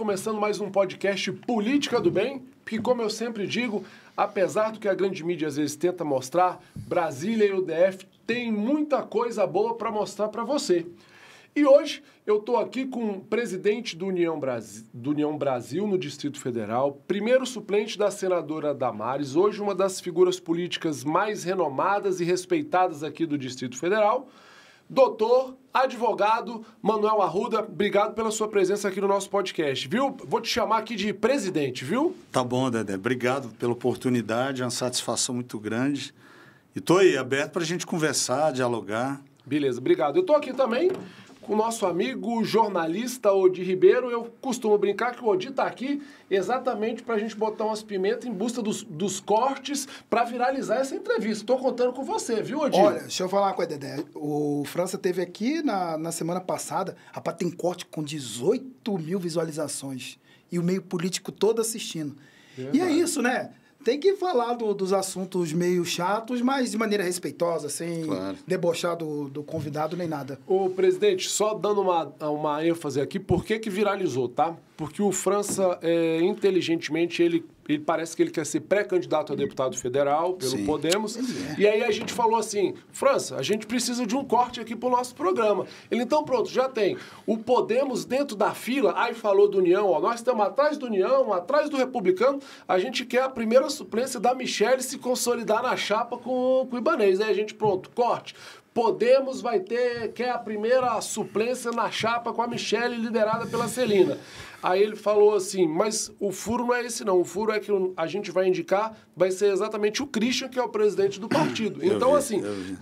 começando mais um podcast Política do Bem, que, como eu sempre digo, apesar do que a grande mídia às vezes tenta mostrar, Brasília e o DF têm muita coisa boa para mostrar para você. E hoje eu estou aqui com o presidente do União Brasil no Distrito Federal, primeiro suplente da senadora Damares, hoje uma das figuras políticas mais renomadas e respeitadas aqui do Distrito Federal, doutor, advogado Manuel Arruda, obrigado pela sua presença aqui no nosso podcast, viu? Vou te chamar aqui de presidente, viu? Tá bom, Dedé. Obrigado pela oportunidade, é uma satisfação muito grande. E estou aí, aberto para a gente conversar, dialogar. Beleza, obrigado. Eu estou aqui também com o nosso amigo jornalista Odi Ribeiro. Eu costumo brincar que o Odi está aqui exatamente para a gente botar umas pimentas em busca dos cortes para viralizar essa entrevista. Estou contando com você, viu, Odi? Olha, deixa eu falar uma coisa, Dedé. O França teve aqui na semana passada, rapaz, tem corte com 18 mil visualizações e o meio político todo assistindo. E é isso, né? Tem que falar dos assuntos meio chatos, mas de maneira respeitosa, sem debochar do convidado nem nada. Ô, presidente, só dando uma ênfase aqui, por que viralizou, tá? Porque o França, inteligentemente, ele parece que ele quer ser pré-candidato a deputado federal pelo Podemos. E aí a gente falou assim, França, a gente precisa de um corte aqui pro nosso programa. Ele, então pronto, já tem o Podemos dentro da fila, aí falou do União, ó, nós estamos atrás do União, atrás do Republicano, a gente quer a primeira suplência da Michelle se consolidar na chapa com o Ibanez. Aí a gente, pronto, corte. Podemos quer a primeira suplência na chapa com a Michelle, liderada pela Celina. Aí ele falou assim, mas o furo não é esse não, o furo é que a gente vai indicar, vai ser exatamente o Christian, que é o presidente do partido. Então,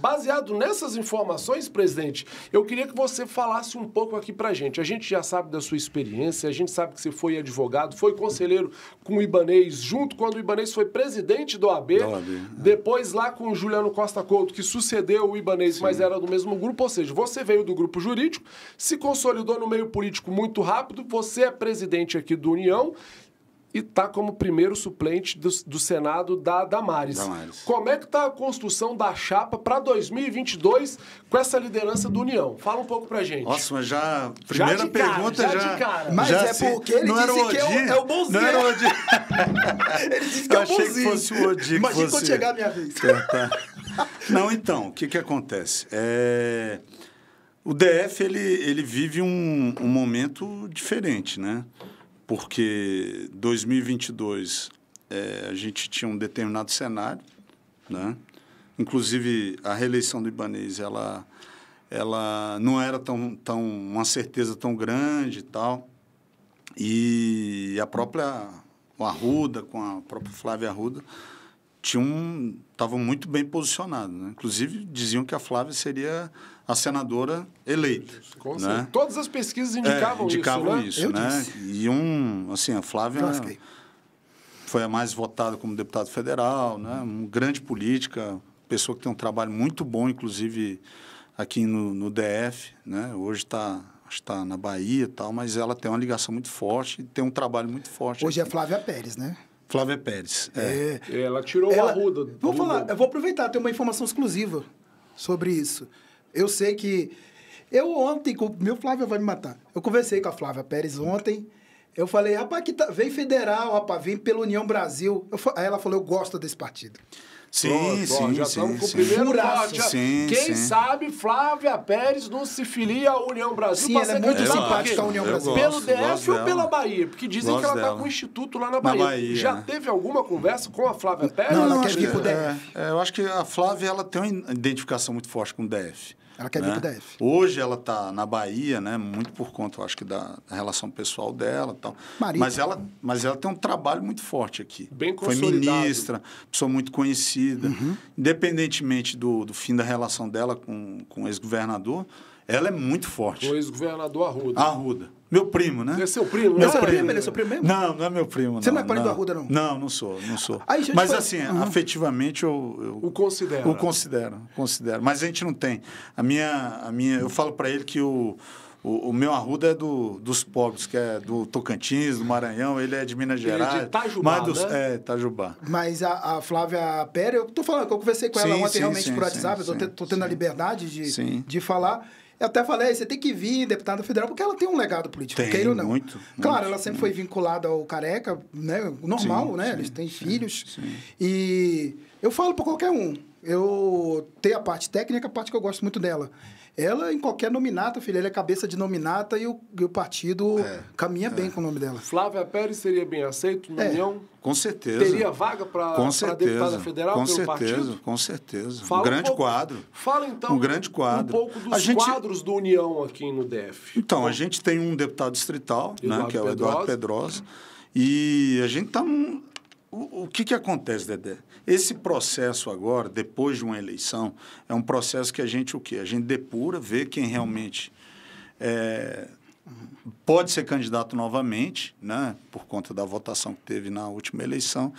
baseado nessas informações, presidente, eu queria que você falasse um pouco aqui pra gente. A gente já sabe da sua experiência, a gente sabe que você foi advogado, foi conselheiro com o Ibanez, junto quando o Ibanez foi presidente do OAB, depois lá com o Juliano Costa Couto, que sucedeu o Ibanez, mas era do mesmo grupo, ou seja, você veio do grupo jurídico, se consolidou no meio político muito rápido, você é presidente aqui do União e está como primeiro suplente do Senado da Damares. Como é que está a construção da chapa para 2022 com essa liderança do União? Fala um pouco pra gente. Nossa, mas já... Primeira pergunta já... de cara. Mas já é porque ele disse que é o bonzinho. Não era o Odi. Ele disse que é o bonzinho. Eu achei que fosse o Odi. Imagina quando chegar a minha vez. Não, então, o que acontece? O DF, ele vive um momento diferente, né? Porque 2022 a gente tinha um determinado cenário, né? Inclusive, a reeleição do Ibanez, ela não era uma certeza tão grande e tal. E a própria Arruda, com a própria Flávia Arruda, estavam muito bem posicionados, né? Inclusive, diziam que a Flávia seria a senadora eleita. Né? Todas as pesquisas indicavam isso, né? E a Flávia foi a mais votada como deputada federal, né? Uma grande política, pessoa que tem um trabalho muito bom, inclusive aqui no DF, né? Hoje está na Bahia e tal, mas ela tem uma ligação muito forte e tem um trabalho muito forte. Hoje aqui. é Flávia Pérez, né? Flávia Pérez. Ela tirou o Arruda. Eu vou aproveitar, tem uma informação exclusiva sobre isso. Eu sei que... Meu Flávio vai me matar. Eu conversei com a Flávia Pérez ontem. Eu falei, rapaz, vem federal, rapaz, vem pela União Brasil. Aí ela falou, eu gosto desse partido. Sim. Já estamos com o primeiro corte. Quem sabe Flávia Pérez não se filia à União Brasil? Sim, ela é muito simpática à União Brasil. Pelo DF ou pela Bahia? Porque dizem que ela está com o instituto lá na Bahia. Já teve alguma conversa com a Flávia Pérez? Não, ela quer vir pro DF. Eu acho que a Flávia ela tem uma identificação muito forte com o DF. Ela quer vir pro DF. Hoje ela está na Bahia, né? Muito por conta, eu acho que da relação pessoal dela e tal. Mas ela tem um trabalho muito forte aqui. Bem Foi ministra, pessoa muito conhecida. Independentemente do fim da relação dela com o ex-governador, ela é muito forte. O ex-governador Arruda. Meu primo, né? Ele é seu primo, né? Ele é seu primo mesmo? Não é meu primo, não. Você não é parente do Arruda, não? Não sou. Aí, mas, afetivamente, eu... O considero. O considero. Mas a gente não tem. Eu falo para ele que o meu Arruda é dos pobres, que é do Tocantins, do Maranhão, ele é de Minas Gerais. Ele é de Itajubá, né? Itajubá. Mas a Flávia Pérez, eu tô falando que eu conversei com ela ontem realmente por WhatsApp, eu tô tendo a liberdade de falar. Eu até falei, você tem que vir, deputada federal, porque ela tem um legado político, queira ou não. Muito. Claro, ela sempre foi vinculada ao Careca, né? Normal, né? Eles têm filhos. Sim. E eu falo para qualquer um. Eu tenho a parte técnica, a parte que eu gosto muito dela. Ela, em qualquer nominata, filha, ela é cabeça de nominata e o partido caminha bem com o nome dela. Flávia Pérez seria bem aceito na União? Com certeza. Teria vaga para deputada federal pelo partido? Com certeza. Fala um grande quadro. Fala, então, um grande quadro. Um pouco dos quadros do União aqui no DF. Então, a gente tem um deputado distrital, né, que é o Eduardo Pedrosa, e a gente está num... O que acontece, Dedé? Esse processo agora, depois de uma eleição, é um processo que a gente o quê? A gente depura, vê quem realmente pode ser candidato novamente, né, por conta da votação que teve na última eleição,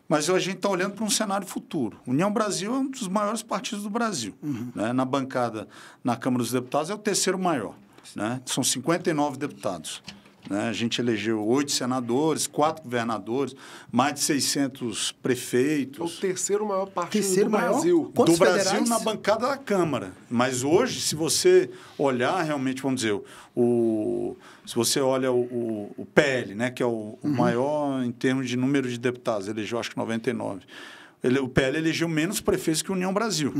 mas a gente está olhando para um cenário futuro. União Brasil é um dos maiores partidos do Brasil. Né? Na bancada, na Câmara dos Deputados, é o terceiro maior. Né? São 59 deputados. Né? A gente elegeu 8 senadores, 4 governadores, mais de 600 prefeitos. É o terceiro maior partido do Brasil. Quantos do Brasil federais? na bancada da Câmara. Mas hoje, se você olhar realmente, vamos dizer, se você olha o PL, né, que é o maior em termos de número de deputados, elegeu acho que 99. O PL elegeu menos prefeitos que a União Brasil.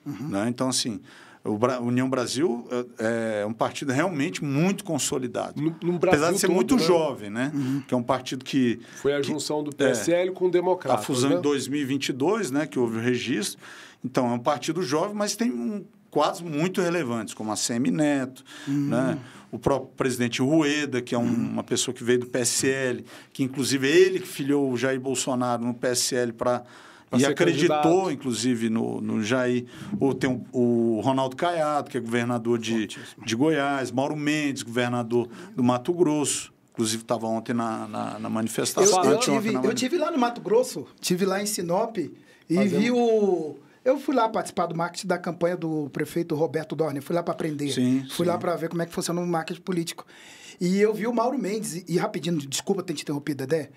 Né? Então, assim... A União Brasil é um partido realmente muito consolidado. No Brasil apesar de ser todo, muito né? jovem, né? Que é um partido que... Foi a junção do PSL com o Democratas. A fusão né? em 2022, né? Que houve o registro. Então, é um partido jovem, mas tem quadros muito relevantes, como a Semi Neto, né? O próprio presidente Rueda, que é uma pessoa que veio do PSL, que inclusive ele que filiou o Jair Bolsonaro no PSL e acreditou, candidato. Inclusive, no Jair. Tem o Ronaldo Caiado, que é governador de Goiás, Mauro Mendes, governador do Mato Grosso. Inclusive, estava ontem na manifestação. Eu tive lá no Mato Grosso, tive lá em Sinop e vi o... Eu fui lá participar do marketing da campanha do prefeito Roberto Dorner. Fui lá para aprender. Fui lá para ver como é que funciona o marketing político. E eu vi o Mauro Mendes, e rapidinho, desculpa ter te interrompido, Dedé,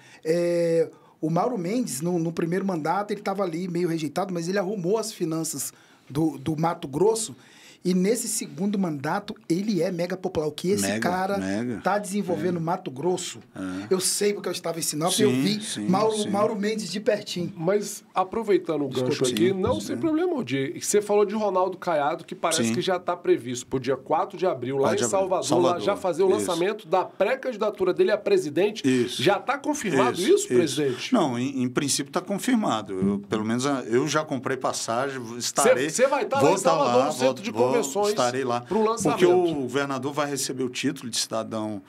o Mauro Mendes, no primeiro mandato, ele estava ali meio rejeitado, mas ele arrumou as finanças do Mato Grosso. E nesse segundo mandato, ele é mega popular. O que esse cara está desenvolvendo no Mato Grosso, eu sei porque eu estava em Sinop, eu vi Mauro Mendes de pertinho. Mas, aproveitando o gancho aqui, sem problema, Odir. Você falou de Ronaldo Caiado, que parece que já está previsto para o dia 4 de abril, lá em Salvador, lá já fazer o lançamento da pré-candidatura dele a presidente. Já está confirmado isso, presidente? Não, em princípio está confirmado. Pelo menos eu já comprei passagem, estarei... Você vai estar lá em Salvador, no centro de convenções, estarei lá para o lançamento. Porque o governador vai receber o título de cidadão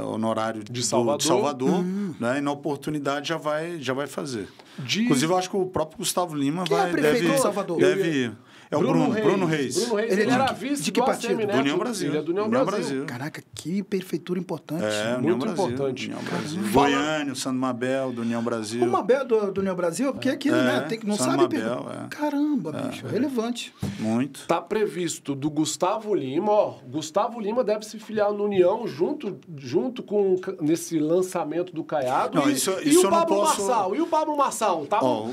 honorário de Salvador, né? E na oportunidade já vai fazer. Inclusive, eu acho que o próprio Gustavo Lima prefeito de Salvador? Deve ir. É o Bruno Reis. Bruno Reis, ele era vice de que partido? ACM, né? Do União Brasil. Ele é do União Brasil. Caraca, que prefeitura importante. Muito importante. União Brasil. Goiânia, Sandro Mabel, do União Brasil. O Mabel do União Brasil, porque aquilo, né? Não sabe... Mabel, Caramba, bicho, relevante. Muito. Está previsto do Gustavo Lima, Gustavo Lima deve se filiar no União junto com nesse lançamento do Caiado. E o Pablo Marçal? E o Pablo Marçal?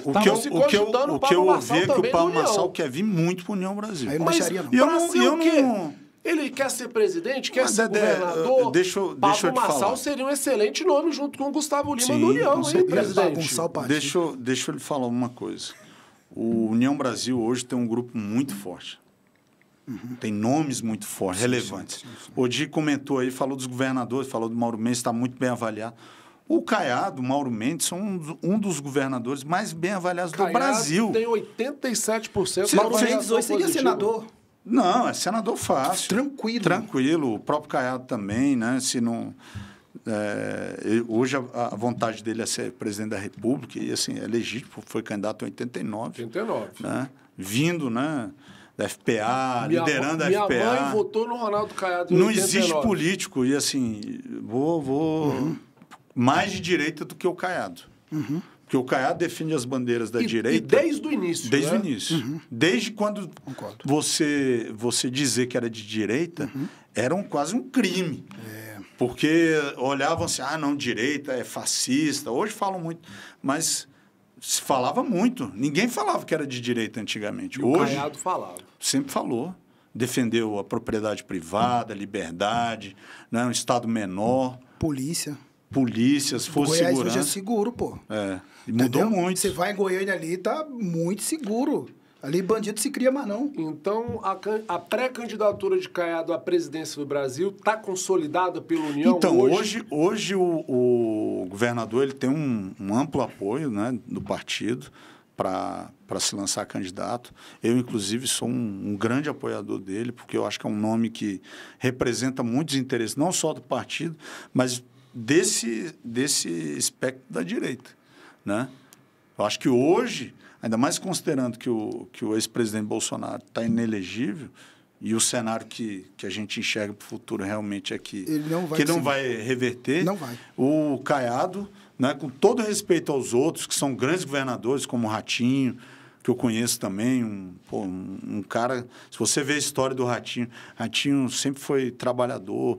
O que eu ouvi é que o Pablo Marçal quer vir muito para a União Brasil. Aí eu não deixaria, não. Eu não... Ele quer ser presidente, quer ser governador. Deixa eu te Pablo falar. Marçal seria um excelente nome junto com o Gustavo Lima no União, hein, presidente? Deixa eu lhe falar uma coisa. O União Brasil hoje tem um grupo muito forte. Tem nomes muito fortes, relevantes. O Di comentou aí, falou dos governadores, falou do Mauro Mendes, está muito bem avaliado. O Caiado, o Mauro Mendes, são um dos governadores mais bem avaliados do Brasil. Tem 87%. Mauro Mendes hoje seria senador. Não, é senador fácil. Tranquilo. O próprio Caiado também, né? Se não... hoje a vontade dele é ser presidente da República e, assim, é legítimo, foi candidato em 89. Né? Vindo, né? Da FPA, liderando a FPA. Minha mãe votou no Ronaldo Caiado em 89. Não existe político e, assim, vou mais de direita do que o Caiado. Porque o Caiado defende as bandeiras da direita... E desde o início, Desde o início. Desde quando você dizer que era de direita, era quase um crime. Porque olhavam assim, não, direita é fascista. Hoje falam muito, mas se falava muito. Ninguém falava que era de direita antigamente. Hoje, o Caiado falava. Sempre falou. defendeu a propriedade privada, a liberdade, né? Um Estado menor. Polícias, força de segurança. Hoje é seguro, pô. E mudou muito. Você vai em Goiânia ali, tá muito seguro. Ali bandido se cria mais não. Então, a pré-candidatura de Caiado à presidência do Brasil está consolidada pela União? Então, hoje o governador ele tem um amplo apoio, né, do partido para se lançar candidato. Eu, inclusive, sou um grande apoiador dele, porque eu acho que é um nome que representa muitos interesses, não só do partido, mas desse espectro da direita, né? Eu acho que hoje, ainda mais considerando que o ex-presidente Bolsonaro está inelegível e o cenário que a gente enxerga para o futuro realmente é que não vai reverter, não vai. O Caiado, né, com todo respeito aos outros, que são grandes governadores, como o Ratinho, que eu conheço também, um cara... Se você vê a história do Ratinho, Ratinho sempre foi trabalhador,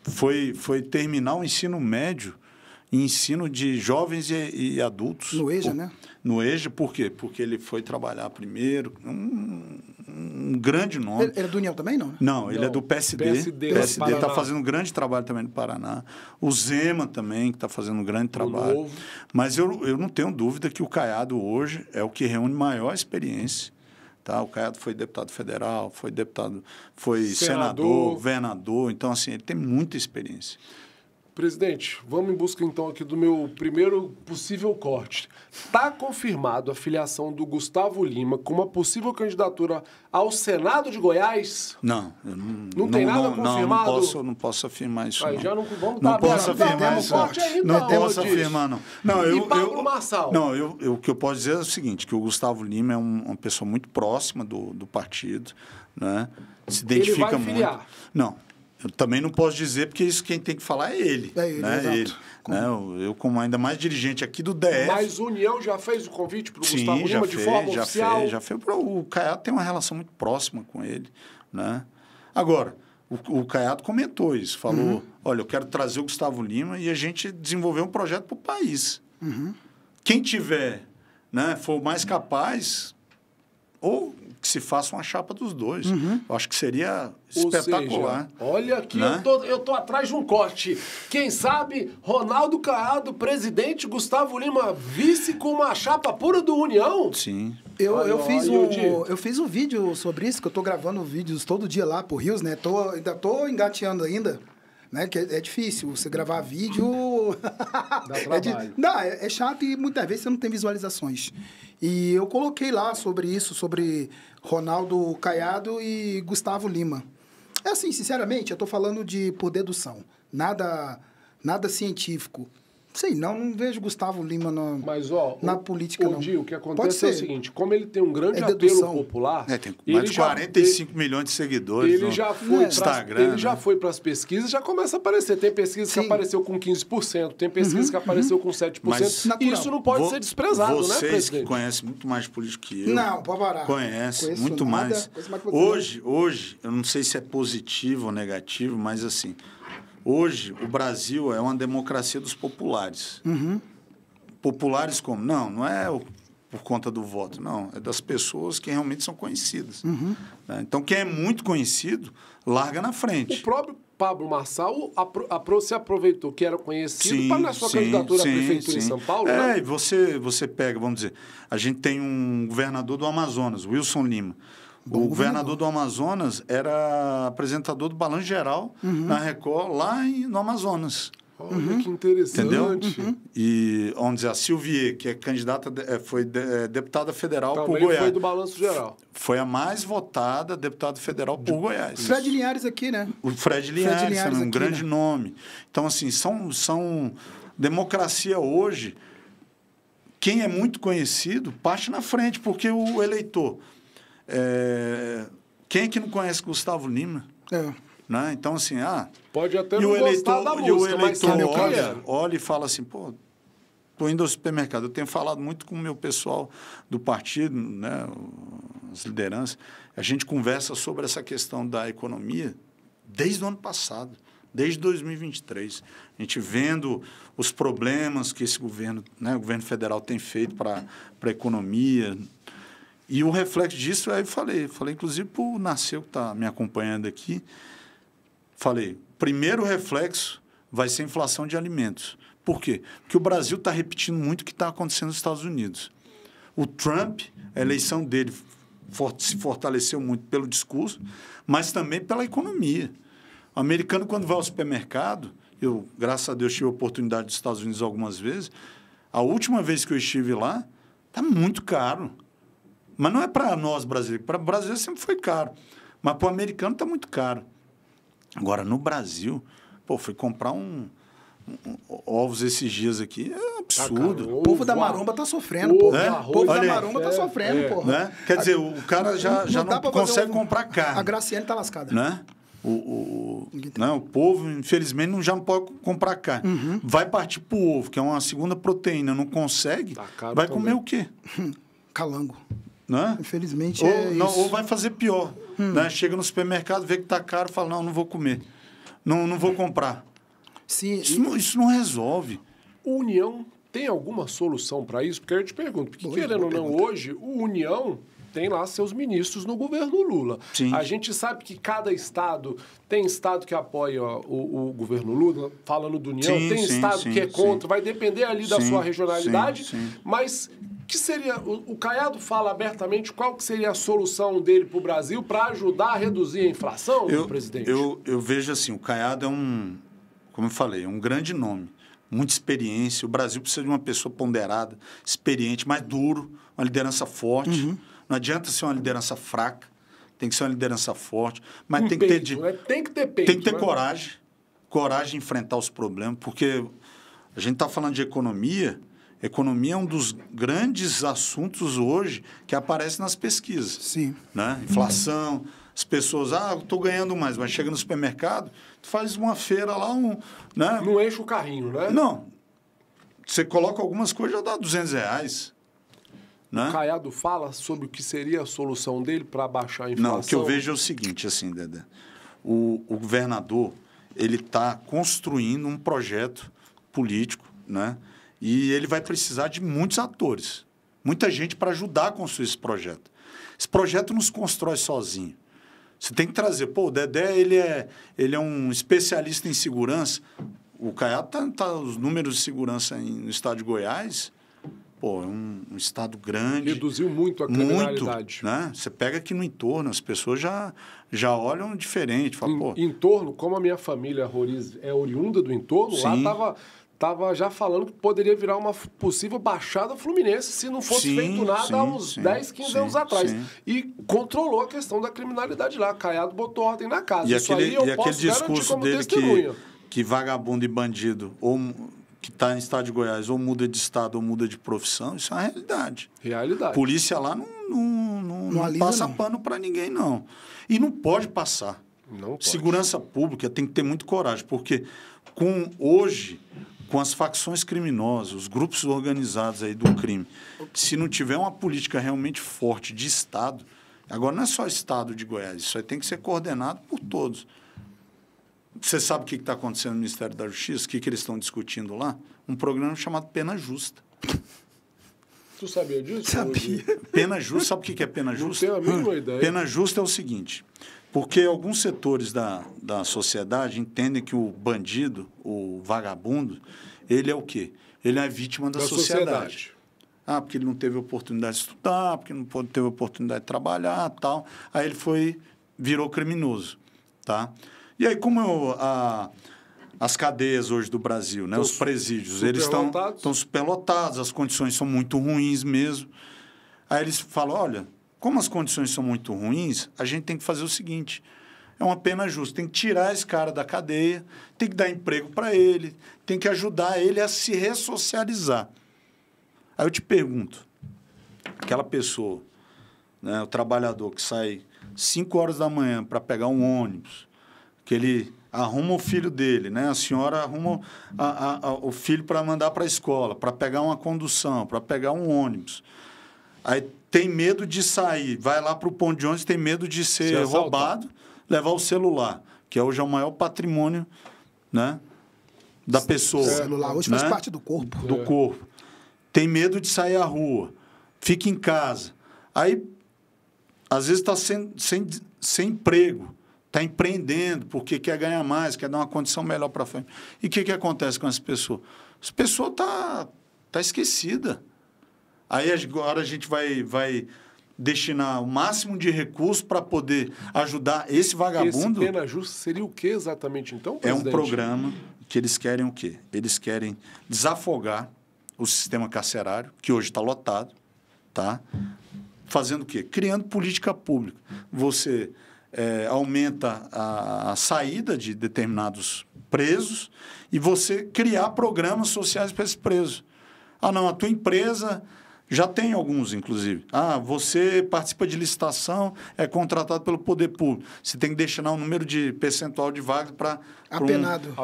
foi terminar o ensino médio e ensino de jovens e adultos. No EJA, né? No EJA, por quê? Porque ele foi trabalhar primeiro, um grande nome. Ele é do União também, não? Não, ele é do PSD. PSD está fazendo um grande trabalho também no Paraná. O Zema também, que está fazendo um grande trabalho. Novo. Mas eu não tenho dúvida que o Caiado hoje é o que reúne maior experiência. Tá? O Caiado foi deputado federal, foi senador, governador. Então, assim, ele tem muita experiência. Presidente, vamos em busca, então, aqui do meu primeiro possível corte. Está confirmado a filiação do Gustavo Lima com uma possível candidatura ao Senado de Goiás? Não. Não tem nada confirmado? Não posso afirmar isso, Aí, não. já não posso afirmar isso, não. Não posso afirmar, não. E Pablo Marçal? Não, o que eu posso dizer é o seguinte, que o Gustavo Lima é uma pessoa muito próxima do partido, né? Se identifica ele vai filiar? Muito. Não. Eu também não posso dizer, porque isso quem tem que falar é ele. Exato. Ele, né? Eu, como ainda mais dirigente aqui do DF... Mas a União já fez o convite para o Gustavo Lima de forma oficial? Já fez. O Caiado tem uma relação muito próxima com ele, né? Agora, o Caiado comentou isso, falou, olha, eu quero trazer o Gustavo Lima e a gente desenvolver um projeto para o país. Quem tiver, né, for mais capaz, ou que se faça uma chapa dos dois. Eu acho que seria espetacular. Seja, olha aqui, né? eu tô atrás de um corte. Quem sabe Ronaldo Caiado, presidente, Gustavo Lima, vice com uma chapa pura do União? Sim. Eu fiz um vídeo sobre isso, que eu tô gravando vídeos todo dia lá pro Rios, né? Ainda tô engateando ainda. Né? Que é difícil, você gravar vídeo... Dá trabalho. É chato e muitas vezes você não tem visualizações. E eu coloquei lá sobre isso, sobre Ronaldo Caiado e Gustavo Lima. É assim, sinceramente, eu estou falando por dedução. Nada científico. Sei, não vejo Gustavo Lima na política, não. O que acontece é o seguinte, como ele tem um grande apelo popular... tem mais de 45 milhões de seguidores no Instagram. Ele já foi para as pesquisas, já começa a aparecer. Tem pesquisa que apareceu com 15%, tem pesquisa que apareceu com 7%. Mas isso não pode ser desprezado, né, presidente? Vocês que conhecem muito mais de política que eu... Não, pode parar. Conhecem muito mais. Hoje, eu não sei se é positivo ou negativo, mas assim... Hoje, o Brasil é uma democracia dos populares. Populares como? Não é por conta do voto, não. É das pessoas que realmente são conhecidas. Né? Então, quem é muito conhecido, larga na frente. O próprio Pablo Marçal se aproveitou que era conhecido para na sua candidatura à prefeitura em São Paulo, né? E você pega, vamos dizer, a gente tem um governador do Amazonas, Wilson Lima. O governador do Amazonas era apresentador do Balanço Geral na Record, lá no Amazonas. Olha que interessante. Entendeu? E, vamos dizer, a Silvier, que é candidata, foi deputada federal por Goiás. Foi do Balanço Geral. Foi a mais votada deputada federal por Goiás. Fred Linhares aqui, né? O Fred Linhares é um grande nome. Então, assim, são democracia hoje. Quem é muito conhecido parte na frente, porque o eleitor... quem é que não conhece Gustavo Lima? Né? Então, assim, pode até não gostar da música, e o eleitor mas olha e fala assim, pô, estou indo ao supermercado. Eu tenho falado muito com o meu pessoal do partido, né, as lideranças. A gente conversa sobre essa questão da economia desde o ano passado, desde 2023. A gente vendo os problemas que esse governo, né, o governo federal tem feito para a economia. E o reflexo disso, aí eu falei inclusive para o Narceu, que está me acompanhando aqui, falei, primeiro reflexo vai ser a inflação de alimentos. Por quê? Porque o Brasil está repetindo muito o que está acontecendo nos Estados Unidos. O Trump, a eleição dele se fortaleceu muito pelo discurso, mas também pela economia. O americano, quando vai ao supermercado, eu, graças a Deus, tive a oportunidade dos Estados Unidos algumas vezes, a última vez que eu estive lá, está muito caro. Mas não é para nós brasileiros. Para o brasileiro sempre foi caro. Mas para o americano está muito caro. Agora, no Brasil, fui comprar ovos esses dias aqui, é absurdo. O povo da maromba está sofrendo, pô. O povo da maromba está sofrendo, pô. Né? Quer dizer, o cara já não consegue comprar carne. A Graciane está lascada. Né? O povo, infelizmente, já não pode comprar carne. Uhum. Vai partir para o ovo, que é uma segunda proteína, não consegue, vai comer o quê? Calango. Né? Infelizmente ou vai fazer pior. Né? Chega no supermercado, vê que está caro, fala, não vou comer. Não vou comprar. Sim, isso não resolve. União tem alguma solução para isso? Porque eu te pergunto, porque querendo ou não, hoje, o União tem lá seus ministros no governo Lula. Sim. A gente sabe que cada estado, tem estado que apoia o governo Lula, falando do União, tem estado que é contra, vai depender ali da sua regionalidade, mas que seria, o Caiado fala abertamente qual que seria a solução dele para o Brasil para ajudar a reduzir a inflação, presidente? Eu vejo assim, o Caiado é como eu falei, um grande nome, muita experiência. O Brasil precisa de uma pessoa ponderada, experiente, mais duro, uma liderança forte. Uhum. Não adianta ser uma liderança fraca, tem que ser uma liderança forte, mas tem que ter peito. Tem que ter coragem de enfrentar os problemas, porque a gente está falando de economia. Economia é um dos grandes assuntos hoje que aparece nas pesquisas. Sim. Né? Inflação, as pessoas, eu estou ganhando mais, mas chega no supermercado, tu faz uma feira lá, né? Não enche o carrinho, né? Não. Você coloca algumas coisas, já dá R$200. Né? O Caiado fala sobre o que seria a solução dele para baixar a inflação? Não, o que eu vejo é o seguinte, assim, Dedé. O governador, ele está construindo um projeto político, né? E ele vai precisar de muitos atores, muita gente para ajudar a construir esse projeto. Esse projeto não se constrói sozinho. Você tem que trazer... o Dedé, ele é um especialista em segurança. O Caiado os números de segurança no estado de Goiás... é um estado grande. Reduziu muito a criminalidade. Muito, né? Você pega aqui no entorno, as pessoas já olham diferente. Fala, entorno, como a minha família Roriz é oriunda do entorno, sim. Lá estava já falando que poderia virar uma possível baixada fluminense se não fosse feito nada há uns 10, 15 anos atrás. Sim. E controlou a questão da criminalidade lá. Caiado botou ordem na casa. E Isso aí eu posso discurso como dele testemunha. Que vagabundo e bandido que está em estado de Goiás ou muda de estado ou muda de profissão, isso é uma realidade. Polícia lá não passa pano para ninguém, não. E não pode passar. Não pode. Segurança pública tem que ter muito coragem, porque hoje, com as facções criminosas, os grupos organizados aí do crime, se não tiver uma política realmente forte de Estado, agora não é só Estado de Goiás, isso aí tem que ser coordenado por todos. Você sabe o que está acontecendo no Ministério da Justiça? O que eles estão discutindo lá? Um programa chamado Pena Justa. Tu sabia disso? Sabia. Pena Justa, sabe o que é Pena Justa? Não tenho a mínima ideia. Pena Justa é o seguinte, porque alguns setores da sociedade entendem que o bandido, o vagabundo, ele é o quê? Ele é vítima da sociedade. Porque ele não teve oportunidade de estudar, porque não teve oportunidade de trabalhar, tal. Aí ele virou criminoso, tá? E aí, como as cadeias hoje do Brasil, né? Os presídios, eles estão superlotados, as condições são muito ruins mesmo. Aí eles falam, olha, como as condições são muito ruins, a gente tem que fazer o seguinte, é uma pena justa, tem que tirar esse cara da cadeia, tem que dar emprego para ele, tem que ajudar ele a se ressocializar. Aí eu te pergunto, aquela pessoa, né, o trabalhador que sai 5 horas da manhã para pegar um ônibus, que ele arruma o filho dele, né? A senhora arruma o filho para mandar para a escola, para pegar uma condução, para pegar um ônibus. Aí tem medo de sair, vai lá para o ponto de ônibus, tem medo de ser roubado, levar o celular, que hoje é o maior patrimônio, né, da pessoa. O celular hoje faz parte do corpo. Do corpo. Tem medo de sair à rua, fica em casa. Aí, às vezes, está sem emprego, está empreendendo porque quer ganhar mais, quer dar uma condição melhor para a família. E o que acontece com essa pessoa? Essa pessoa tá esquecida. Aí agora a gente vai destinar o máximo de recursos para poder ajudar esse vagabundo. Esse Pena Justa seria o que exatamente, então, presidente? É um programa que eles querem o quê? Eles querem desafogar o sistema carcerário, que hoje está lotado, tá? Fazendo o quê? Criando política pública. Você aumenta a saída de determinados presos e você criar programas sociais para esses presos. Ah, não, a tua empresa... Já tem alguns, inclusive. Ah, você participa de licitação, é contratado pelo poder público. Você tem que destinar um número de percentual de vagas para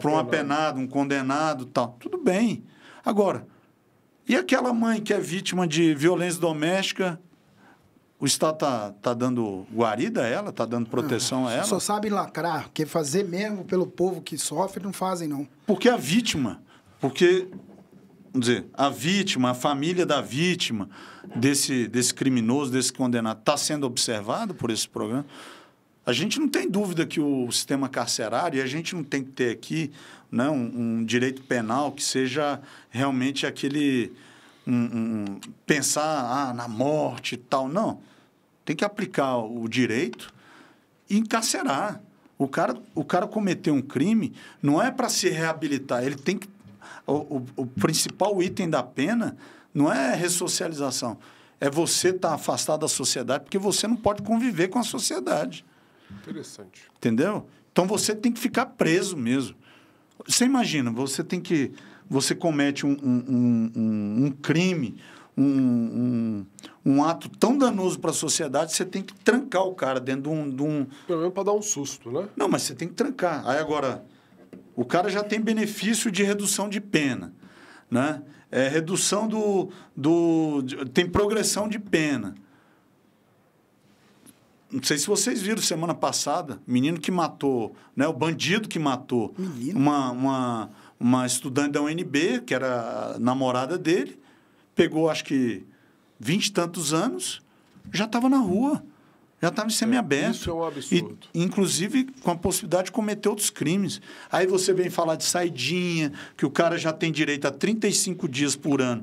um apenado, um condenado, tal. Tudo bem. Agora, e aquela mãe que é vítima de violência doméstica, o Estado tá dando guarida a ela, está dando proteção a ela? Só sabem lacrar, porque fazer mesmo pelo povo que sofre não fazem, não. Porque a vítima, vamos dizer, a vítima, a família da vítima, desse criminoso, desse condenado, está sendo observado por esse programa. A gente não tem dúvida que o sistema carcerário, e a gente não tem que ter aqui, né, um direito penal que seja realmente aquele... pensar na morte e tal. Não. Tem que aplicar o direito e encarcerar. O cara cometeu um crime, não é para se reabilitar, ele tem que... O principal item da pena não é ressocialização, é você estar afastado da sociedade, porque você não pode conviver com a sociedade. Interessante. Entendeu? Então, você tem que ficar preso mesmo. Você imagina, você comete um crime, um ato tão danoso para a sociedade, você tem que trancar o cara dentro de um... Pelo menos para dar um susto, né? Não, mas você tem que trancar. Aí, agora... O cara já tem benefício de redução de pena, né? Redução tem progressão de pena. Não sei se vocês viram semana passada, menino que matou, né? O bandido que matou uma estudante da UNB, que era a namorada dele, pegou acho que 20 e tantos anos, já estava na rua. Já estava em semiaberto. Isso é um absurdo. E, inclusive, com a possibilidade de cometer outros crimes. Aí você vem falar de saidinha, que o cara já tem direito a 35 dias por ano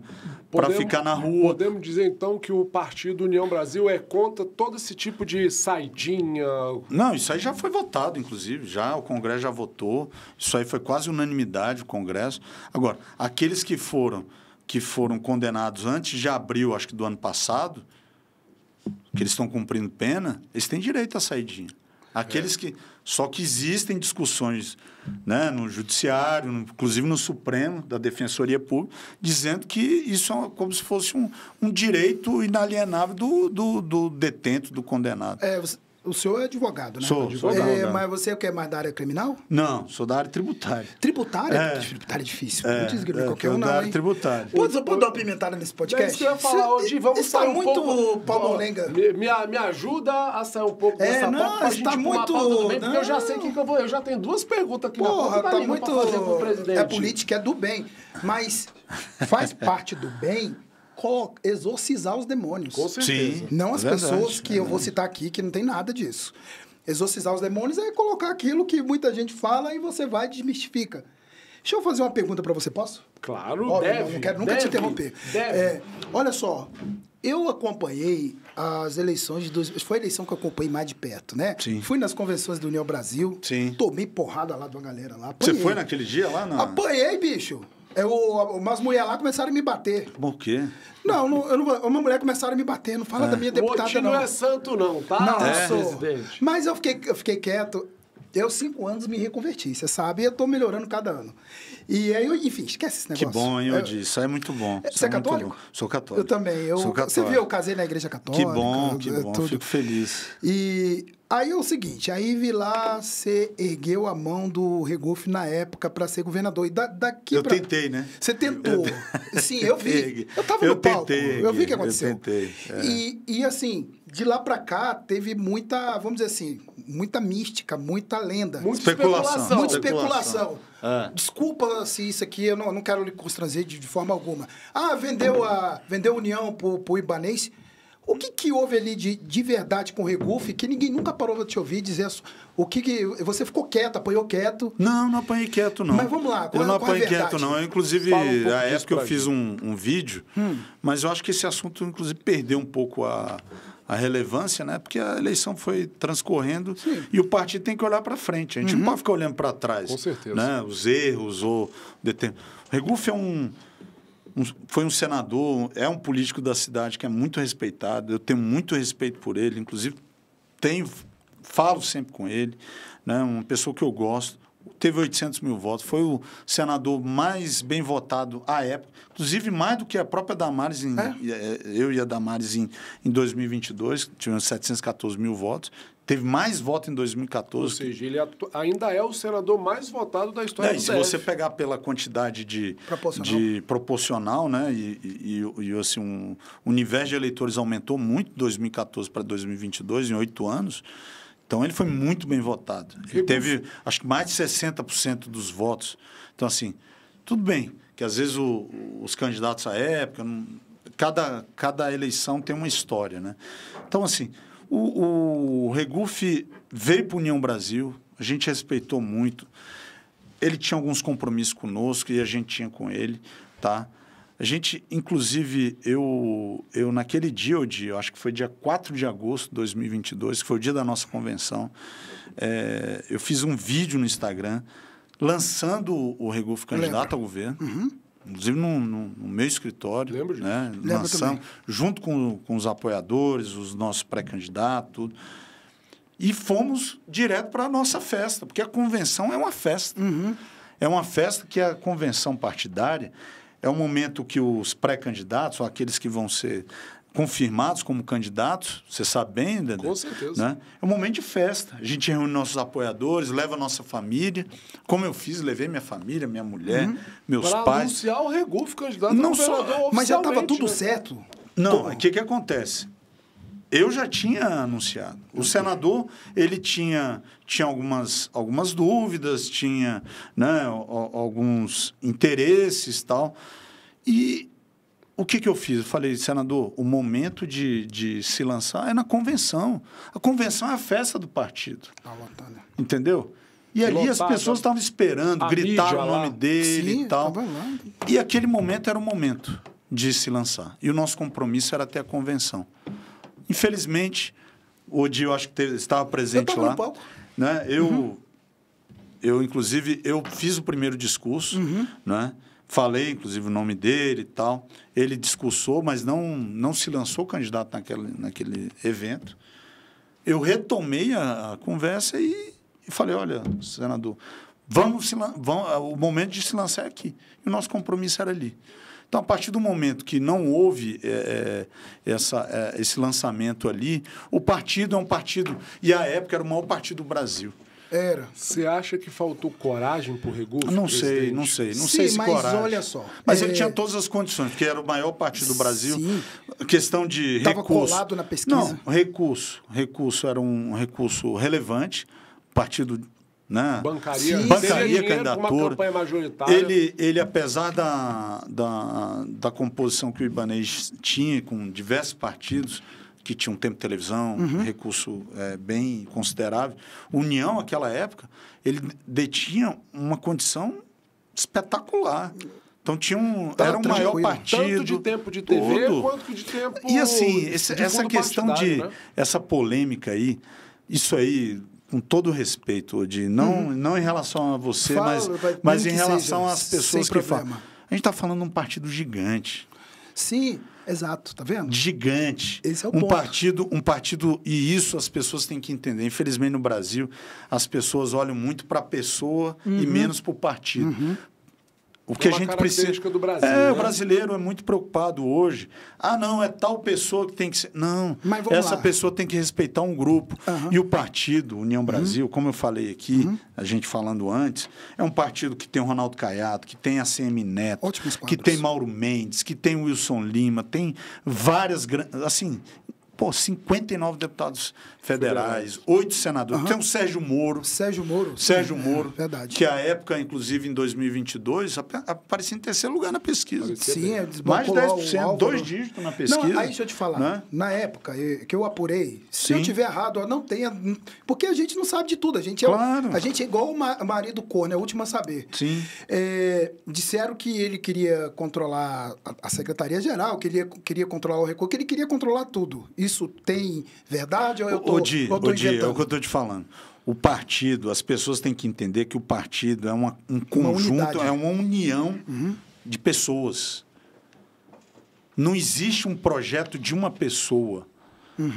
para ficar na rua. Podemos dizer, então, que o Partido União Brasil é contra todo esse tipo de saidinha? Não, isso aí já foi votado, inclusive. O Congresso já votou. Isso aí foi quase unanimidade, o Congresso. Agora, aqueles que foram condenados antes de abril, acho que do ano passado, que eles estão cumprindo pena, eles têm direito à saidinha. Aqueles que... Só que existem discussões, né, no Judiciário, inclusive no Supremo, da Defensoria Pública, dizendo que isso é como se fosse um direito inalienável do detento, do condenado. O senhor é advogado, né? Sou advogado. Mas você é mais da área criminal? Não, sou da área tributária. Tributária? Tributária é difícil. Não desgrever qualquer um, não, da área tributária. Pode dar uma pimentada nesse podcast? É isso que eu ia falar hoje. Vamos sair um pouco... muito palmolenga. Me ajuda a sair um pouco dessa pauta pra gente tá muito... Pauta bem, porque eu já sei o que eu vou... Eu já tenho duas perguntas aqui na pauta. Tá muito... Pra fazer pro presidente. É política, é do bem. Mas faz parte do bem... exorcizar os demônios. Com certeza. Sim, não as pessoas que eu vou citar aqui, que não tem nada disso. Exorcizar os demônios é colocar aquilo que muita gente fala e você vai e desmistifica. Deixa eu fazer uma pergunta para você, posso? Claro, Óbvio, deve. não quero nunca te interromper. Deve. Olha só, eu acompanhei as eleições foi a eleição que eu acompanhei mais de perto, né? Sim. Fui nas convenções do União Brasil. Sim. Tomei porrada lá de uma galera lá. Apanhei. Você foi naquele dia lá? Apanhei, bicho. Umas mulheres lá começaram a me bater. Por quê? Não, uma mulher começaram a me bater. Não fala da minha deputada, não. O não é santo, não, tá? Não, sou. Presidente. Mas eu fiquei quieto. Eu, 5 anos, me reconverti, você sabe. E eu tô melhorando cada ano. E aí, enfim, esquece esse negócio. Que bom, hein, Odi? Isso é muito bom. Você é católico? Sou católico. Eu também. Sou católico. Você viu, eu casei na igreja católica. Que bom. Tudo. Fico feliz. E aí é o seguinte, aí vi lá, você ergueu a mão do Regufe na época para ser governador. E tentei, né? Você tentou. Sim, eu vi. Eu tava no palco. Eu vi o que aconteceu. Eu tentei. E assim, de lá para cá, teve muita, vamos dizer assim, muita mística, muita lenda. Muita especulação. Muita especulação. Desculpa se isso aqui, eu não quero lhe constranger de forma alguma. Vendeu a União pro Ibanez. O que houve ali de verdade com o Regufe que ninguém nunca parou para te ouvir dizer o que você ficou quieto, apanhou quieto? Não apanhei quieto, não. Mas vamos lá, eu não apanhei quieto, não. Eu, inclusive, na época eu fiz um vídeo, mas eu acho que esse assunto, inclusive, perdeu um pouco a relevância, né? Porque a eleição foi transcorrendo. Sim. E o partido tem que olhar para frente. A gente não pode ficar olhando para trás. Com certeza. Né? Os erros ou... O Regufe foi um senador, é um político da cidade que é muito respeitado. Eu tenho muito respeito por ele. Inclusive, falo sempre com ele. Né? Uma pessoa que eu gosto. Teve 800 mil votos. Foi o senador mais bem votado à época. Inclusive, mais do que a própria Damares. Eu e a Damares em 2022. Tivemos 714 mil votos. Teve mais votos em 2014. Ou seja, ele ainda é o senador mais votado da história do DF. Se você pegar pela quantidade de proporcional, né? E assim, o universo de eleitores aumentou muito de 2014 para 2022, em 8 anos. Então, ele foi muito bem votado. Ele teve, acho que, mais de 60% dos votos. Então, assim, tudo bem que, às vezes, os candidatos à época... Cada eleição tem uma história, né? Então, assim... O Regufe veio para a União Brasil, a gente respeitou muito. Ele tinha alguns compromissos conosco e a gente tinha com ele, tá? A gente, inclusive, eu naquele dia, eu acho que foi dia 4 de agosto de 2022, que foi o dia da nossa convenção, eu fiz um vídeo no Instagram lançando o Regufe candidato ao governo. Inclusive no meu escritório. Lembro disso. Né? Lançamos, junto com os apoiadores, os nossos pré-candidatos, tudo. E fomos direto para a nossa festa, porque a convenção é uma festa. É uma festa que a convenção partidária é um momento que os pré-candidatos, ou aqueles que vão ser confirmados como candidatos, você sabe bem, Dedé? Com certeza. Né? É um momento de festa. A gente reúne nossos apoiadores, leva a nossa família. Como eu fiz, levei minha família, minha mulher, meus pais. Para anunciar o Regufe candidato não só, mas já estava tudo certo? Não, o que acontece? Eu já tinha anunciado. O senador, ele tinha algumas dúvidas, tinha, né, alguns interesses e tal. E o que eu fiz? Eu falei, senador, o momento de se lançar é na convenção. A convenção é a festa do partido. Entendeu? E ali as pessoas estavam esperando, gritaram o nome dele e tal. E aquele momento era o momento de se lançar. E o nosso compromisso era até a convenção. Infelizmente, o dia eu acho que estava presente lá. Né? Inclusive, eu fiz o primeiro discurso, né? Falei, inclusive, o nome dele e tal. Ele discursou, mas não se lançou candidato naquele evento. Eu retomei a conversa e falei, olha, senador, o momento de se lançar é aqui. E o nosso compromisso era ali. Então, a partir do momento que não houve esse lançamento ali, o partido é um partido... E, à época, era o maior partido do Brasil. Era. Você acha que faltou coragem para o Regufe? Não sei se mas coragem. Olha só. Mas ele tinha todas as condições, porque era o maior partido do Brasil. Sim. Questão de Tava recurso. Colado na pesquisa. Não, recurso era um recurso relevante. O partido... Né? Bancaria, candidatura. Uma campanha majoritária. Ele apesar da composição que o Ibanez tinha, com diversos partidos, que tinha um tempo de televisão, um recurso bem considerável, União, naquela época, ele detinha uma condição espetacular. Então, era o maior partido. Tanto de tempo de TV, quanto de tempo... E, assim, essa questão né? Essa polêmica aí, isso aí... Com todo o respeito, não em relação a você, mas em relação às pessoas que falam. A gente está falando de um partido gigante. Sim, exato, tá vendo? Gigante. Esse é o ponto. Um partido, e isso as pessoas têm que entender. Infelizmente, no Brasil, as pessoas olham muito para a pessoa e menos para o partido. O que a gente precisa do Brasil, né? O brasileiro é muito preocupado hoje. Não, é tal pessoa que tem que ser. Não, essa pessoa tem que respeitar um grupo. E o partido, União Brasil, como eu falei aqui, a gente falando antes, é um partido que tem o Ronaldo Caiado, que tem a CM Neto, que tem Mauro Mendes, que tem o Wilson Lima, tem várias... Assim, Pô, 59 deputados federais, 8 senadores. Tem o Sérgio Moro. Sérgio Moro. Verdade. Que à época, inclusive em 2022, aparecia em terceiro lugar na pesquisa. Sim, mais de 10%, 2 dígitos na pesquisa. Não, aí deixa eu te falar. Né? Na época que eu apurei, se eu tiver errado, não tenha... Porque a gente não sabe de tudo. A gente é igual o marido corno, é o último a saber. Sim. Disseram que ele queria controlar a Secretaria-Geral, queria controlar o recurso, que ele queria controlar tudo. Isso tem verdade ou eu tô inventando? É o que eu estou te falando. O partido, as pessoas têm que entender que o partido é um conjunto, é uma união de pessoas. Não existe um projeto de uma pessoa.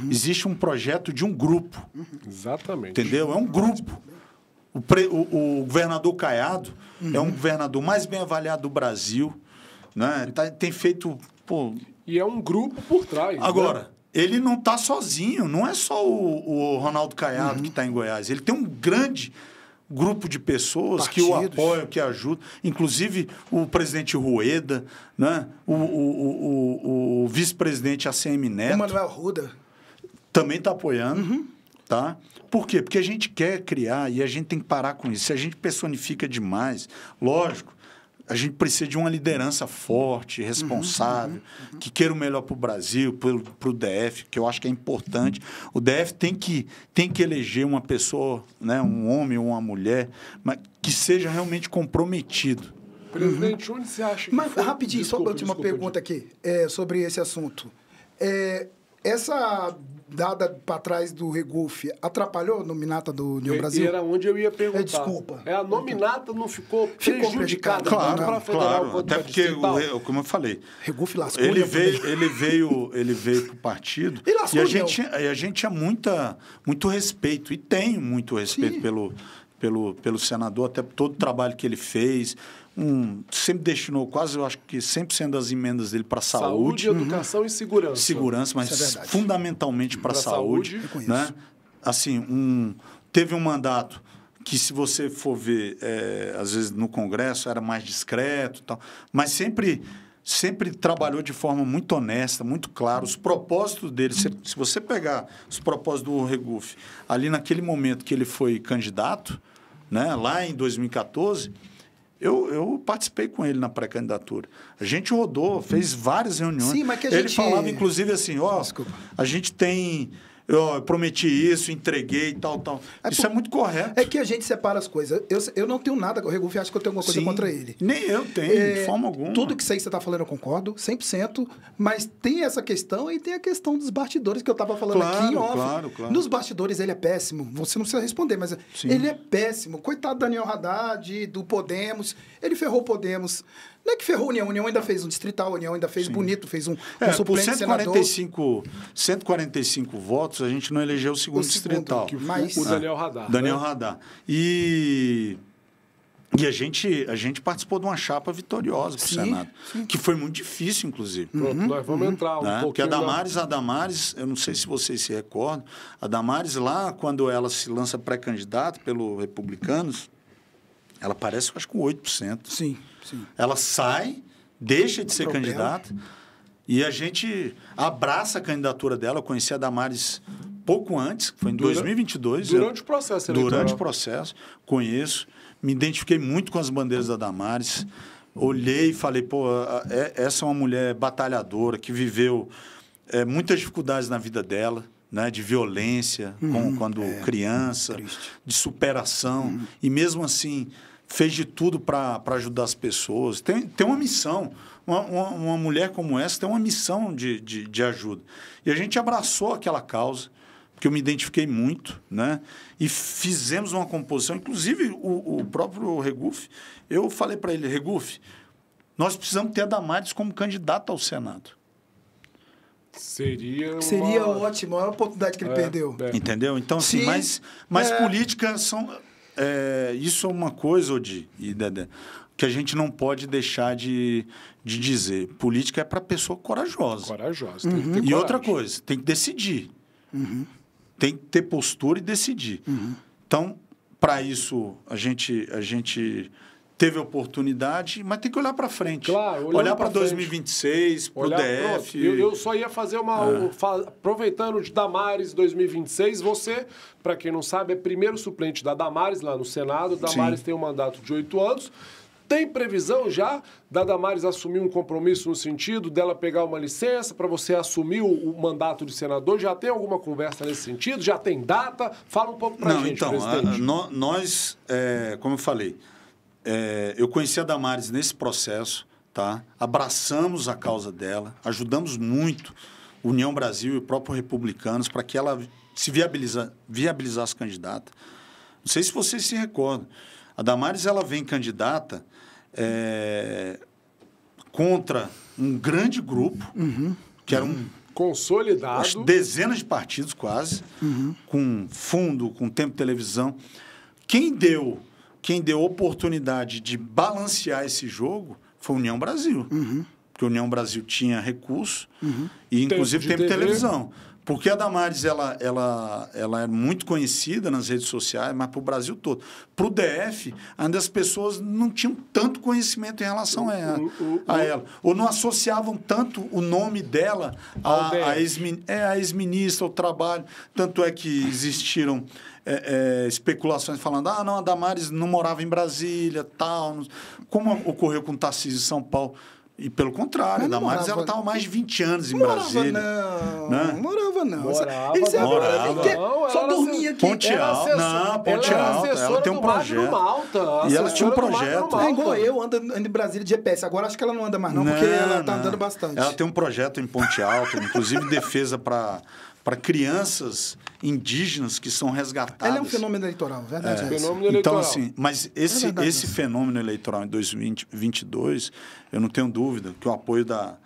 Existe um projeto de um grupo. Exatamente. Entendeu? É um grupo. O governador Caiado é um governador mais bem avaliado do Brasil. Né? Tem feito... Pô... E é um grupo por trás. Agora... Né? Ele não está sozinho, não é só o Ronaldo Caiado que está em Goiás. Ele tem um grande grupo de pessoas que o apoiam, que ajudam. Inclusive o presidente Rueda, né? o vice-presidente ACM Neto. O Manuel Ruda. Também está apoiando. Tá? Por quê? Porque a gente quer criar e a gente tem que parar com isso. Se a gente personifica demais, lógico, a gente precisa de uma liderança forte, responsável, que queira o melhor para o Brasil, para o DF, que eu acho que é importante. O DF tem que eleger uma pessoa, né, um homem ou uma mulher, mas que seja realmente comprometido. Presidente, onde você acha que Mas, rapidinho, só uma última pergunta aqui sobre esse assunto. Essa dada para trás do Regufe atrapalhou a nominata do União Brasil? Era onde eu ia perguntar. Desculpa. A nominata não ficou prejudicada. Claro. Até porque, como eu falei, Regufe lascou. Ele veio para o partido e a gente tinha muito respeito, e tem muito respeito pelo senador, até por todo o trabalho que ele fez. Sempre destinou quase, eu acho que 100% das emendas dele para saúde. Educação e segurança. Segurança, mas fundamentalmente para saúde. Né? Assim, teve um mandato que, se você for ver, às vezes no Congresso era mais discreto, tal, mas sempre trabalhou de forma muito honesta, muito clara. Os propósitos dele, se você pegar os propósitos do Regufe, ali naquele momento que ele foi candidato, né, lá em 2014... Eu participei com ele na pré-candidatura. A gente rodou, fez várias reuniões. Sim, mas que ele falava, inclusive, assim, a gente tem... Eu prometi isso, entreguei e tal. Isso é muito correto. É que a gente separa as coisas. Eu não tenho nada com o Regufe, acho que eu tenho alguma coisa contra ele. Nem eu tenho, de forma alguma. Tudo que você está falando eu concordo, 100%, mas tem essa questão e tem a questão dos bastidores que eu estava falando aqui em off. Claro. Nos bastidores ele é péssimo, você não precisa responder, mas ele é péssimo. Coitado do Daniel Haddad, do Podemos, ele ferrou o Podemos. Não é que ferrou a União ainda fez um distrital, a União ainda fez bonito, fez um suplente por 145 votos, a gente não elegeu o segundo distrital. O Daniel Haddad. Daniel Haddad. E a gente participou de uma chapa vitoriosa para o Senado, que foi muito difícil, inclusive. Pronto, nós vamos entrar um pouquinho. Porque a Damares, eu não sei se vocês se recordam, a Damares lá, quando ela se lança pré-candidata pelo Republicanos, ela aparece, eu acho, com 8%. Sim. Ela sai, deixa de ser candidata, e a gente abraça a candidatura dela. Eu conheci a Damares pouco antes, foi em 2022. Durante o processo eleitoral. Durante o processo, conheço. Me identifiquei muito com as bandeiras da Damares. Olhei e falei, essa é uma mulher batalhadora, que viveu muitas dificuldades na vida dela, né, de violência, quando criança, de superação, e mesmo assim fez de tudo para ajudar as pessoas. Tem uma missão. Uma mulher como essa tem uma missão de ajuda. E a gente abraçou aquela causa, porque eu me identifiquei muito, né? E fizemos uma composição. Inclusive, o próprio Regufe, eu falei para ele, Regufe, nós precisamos ter a Damares como candidata ao Senado. Seria ótimo, a oportunidade que ele perdeu. Entendeu? Então, assim, mas políticas são... isso é uma coisa, Odi e Dedé, que a gente não pode deixar de dizer. Política é para pessoa corajosa. Corajosa. Tem que ter coragem. E outra coisa, tem que decidir. Tem que ter postura e decidir. Então, para isso, a gente teve oportunidade, mas tem que olhar para frente. Claro, olhar para 2026, para o DF. Eu só ia fazer aproveitando de Damares 2026, você, para quem não sabe, é primeiro suplente da Damares lá no Senado. Damares Sim. tem um mandato de 8 anos. Tem previsão já da Damares assumir um compromisso no sentido dela pegar uma licença para você assumir o mandato de senador? Já tem alguma conversa nesse sentido? Já tem data? Fala um pouco para a gente, presidente. Nós, como eu falei, eu conheci a Damares nesse processo, tá? Abraçamos a causa dela, ajudamos muito União Brasil e o próprio Republicanos para que ela se viabilizasse candidata. Não sei se vocês se recordam. A Damares ela vem candidata contra um grande grupo, que era consolidado, dezenas de partidos quase, com fundo, com tempo de televisão. Quem deu oportunidade de balancear esse jogo foi a União Brasil. Porque a União Brasil tinha recurso e, inclusive, tempo de televisão. Porque a Damares ela é muito conhecida nas redes sociais, mas para o Brasil todo. Para o DF, ainda as pessoas não tinham tanto conhecimento em relação a ela. Ou não associavam tanto o nome dela a ex-ministra, ao trabalho. Tanto é que existiram especulações falando não, a Damares não morava em Brasília, tal. Como ocorreu com o Tarcísio em São Paulo. E pelo contrário, a Damares ela estava mais de 20 anos em Brasília. Não morava, não. Morava, só dormia aqui. Ponte Alta. Não, Ponte Alta. Ela tem um projeto. E ela tinha um projeto. É igual eu, ando em Brasília de GPS. Agora acho que ela não anda mais, não, porque ela está andando bastante. Ela tem um projeto em Ponte Alta, inclusive defesa para crianças indígenas que são resgatadas. Ela é um fenômeno eleitoral, verdade? Fenômeno eleitoral. Então, assim, mas esse fenômeno eleitoral em 2022, eu não tenho dúvida que o apoio da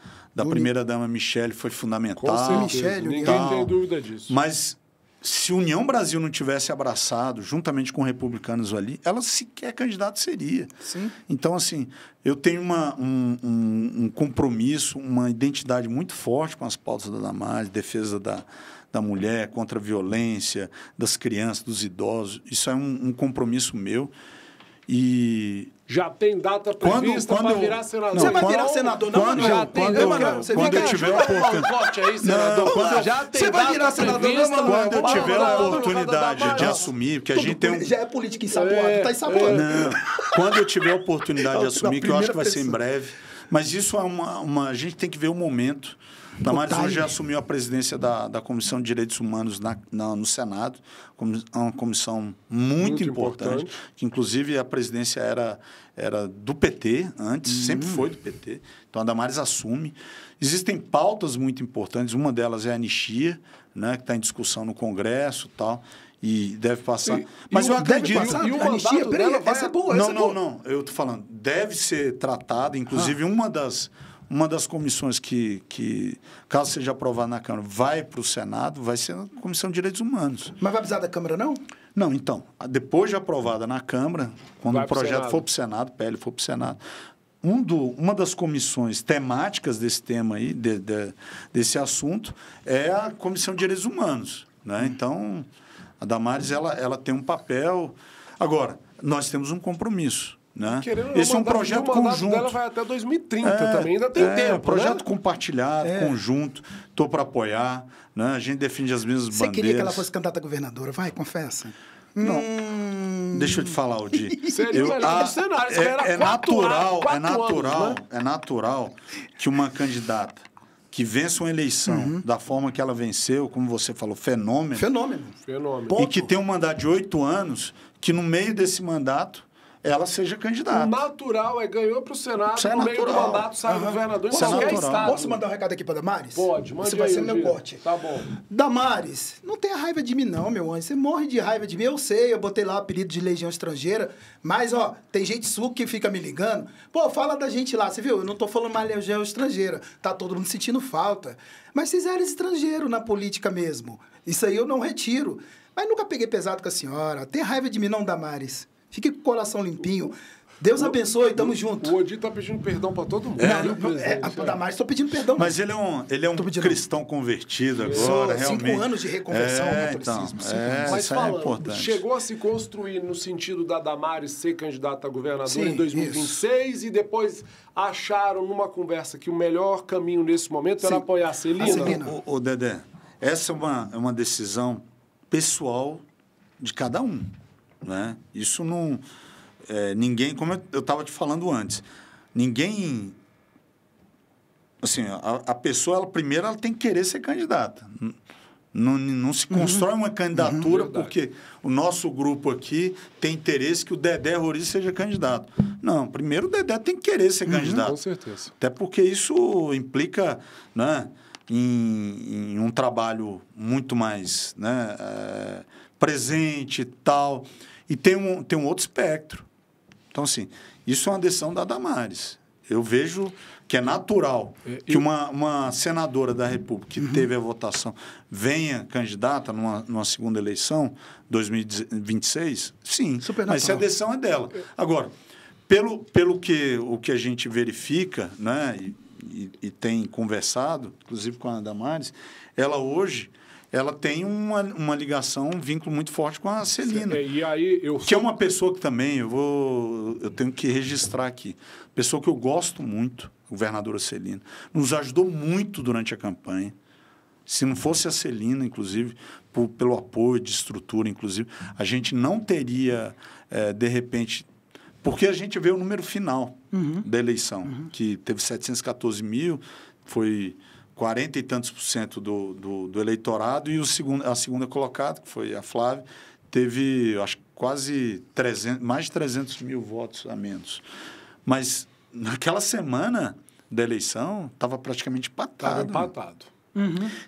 primeira-dama Michele foi fundamental. Ninguém tem dúvida disso. Mas se União Brasil não tivesse abraçado, juntamente com republicanos ali, ela sequer candidata seria. Sim. Então, assim, eu tenho um compromisso, uma identidade muito forte com as pautas da Damares, defesa da mulher, contra a violência, das crianças, dos idosos. Isso é um compromisso meu. E já tem data prevista para virar senador. Você vai virar senador, não? Quando eu tiver a oportunidade. Você vai virar senador, não, mano? Quando eu tiver a oportunidade de assumir, porque a gente tem já é política ensaboada, está ensaboado. Quando eu tiver a oportunidade de assumir, que eu acho que vai ser em breve, mas isso é a gente tem que ver o momento. Damares hoje assumiu a presidência da Comissão de Direitos Humanos no Senado, uma comissão muito importante, que inclusive a presidência era do PT antes, sempre foi do PT. Então a Damares assume. Existem pautas muito importantes, uma delas é a anistia, né, que está em discussão no Congresso e tal. E deve passar. Mas eu acredito. E o anistia, peraí, essa é boa. Não. Eu estou falando, deve ser tratada, inclusive uma das comissões que, caso seja aprovada na Câmara, vai para o Senado, vai ser a Comissão de Direitos Humanos. Mas vai precisar da Câmara, não? Não, então, depois de aprovada na Câmara, quando o projeto for para o Senado, o PL for para o Senado, uma das comissões temáticas desse tema aí, desse assunto, é a Comissão de Direitos Humanos, né? Então, a Damares, ela tem um papel. Agora, nós temos um compromisso. Né? Esse é um projeto conjunto. Dela vai até 2030 também, ainda tem tempo. Projeto compartilhado, conjunto. Estou para apoiar. Né? A gente defende as mesmas bandeiras. Você queria que ela fosse candidata a governadora? Vai, confessa. Não. Deixa eu te falar, Aldir. É natural que uma candidata que vença uma eleição da forma que ela venceu, como você falou, fenômeno. E que tem um mandato de 8 anos, que no meio desse mandato ela seja candidata. O natural ganhou para o Senado, no meio do mandato sai o governador em qualquer estado. Posso mandar um recado aqui para Damares? Pode, manda. Você vai ser meu corte. Tá bom. Damares, não tenha raiva de mim não, meu anjo. Você morre de raiva de mim, eu sei, eu botei lá o apelido de Legião Estrangeira, mas, tem gente sua que fica me ligando. Pô, fala da gente lá, você viu? Eu não tô falando mais Legião Estrangeira, tá todo mundo sentindo falta. Mas vocês eram estrangeiro na política mesmo. Isso aí eu não retiro. Mas nunca peguei pesado com a senhora. Tem raiva de mim não, Damares. Fique com o coração limpinho. Deus abençoe, tamo junto. O Odi tá pedindo perdão para todo mundo. A Damares estou pedindo perdão. Mas ele é um cristão convertido agora, realmente. 5 anos de reconversão no catolicismo. Mas isso é falando, importante. chegou a se construir no sentido da Damares ser candidata a governadora em 2026 e depois acharam numa conversa que o melhor caminho nesse momento era apoiar a Celina? Ô, Dedé, essa é uma decisão pessoal de cada um, né? Isso não... ninguém, como eu estava te falando antes, ninguém... Assim, a pessoa, primeiro, ela tem que querer ser candidata. Não se constrói uma candidatura porque o nosso grupo aqui tem interesse que o Dedé Roriz seja candidato. Não, primeiro o Dedé tem que querer ser candidato. Com certeza. Até porque isso implica, né, em um trabalho muito mais, né, presente e tal. E tem um outro espectro. Então, assim, isso é uma decisão da Damares. Eu vejo que é natural que uma senadora da República que teve a votação venha candidata numa segunda eleição, 2026, sim. Mas se a decisão é dela. Agora, pelo que a gente verifica, né, e tem conversado, inclusive com a Damares, ela hoje... ela tem uma ligação, um vínculo muito forte com a Celina. E aí que é uma pessoa que também, eu tenho que registrar aqui, pessoa que eu gosto muito, governadora Celina, nos ajudou muito durante a campanha. Se não fosse a Celina, inclusive, pelo apoio de estrutura, inclusive, a gente não teria, de repente... Porque a gente vê o número final da eleição, que teve 714 mil, foi... 40 e tantos % do eleitorado, e a segunda colocada, que foi a Flávia, teve, acho que quase mais de 300 mil votos a menos. Mas naquela semana da eleição, estava praticamente empatado. Estava empatado.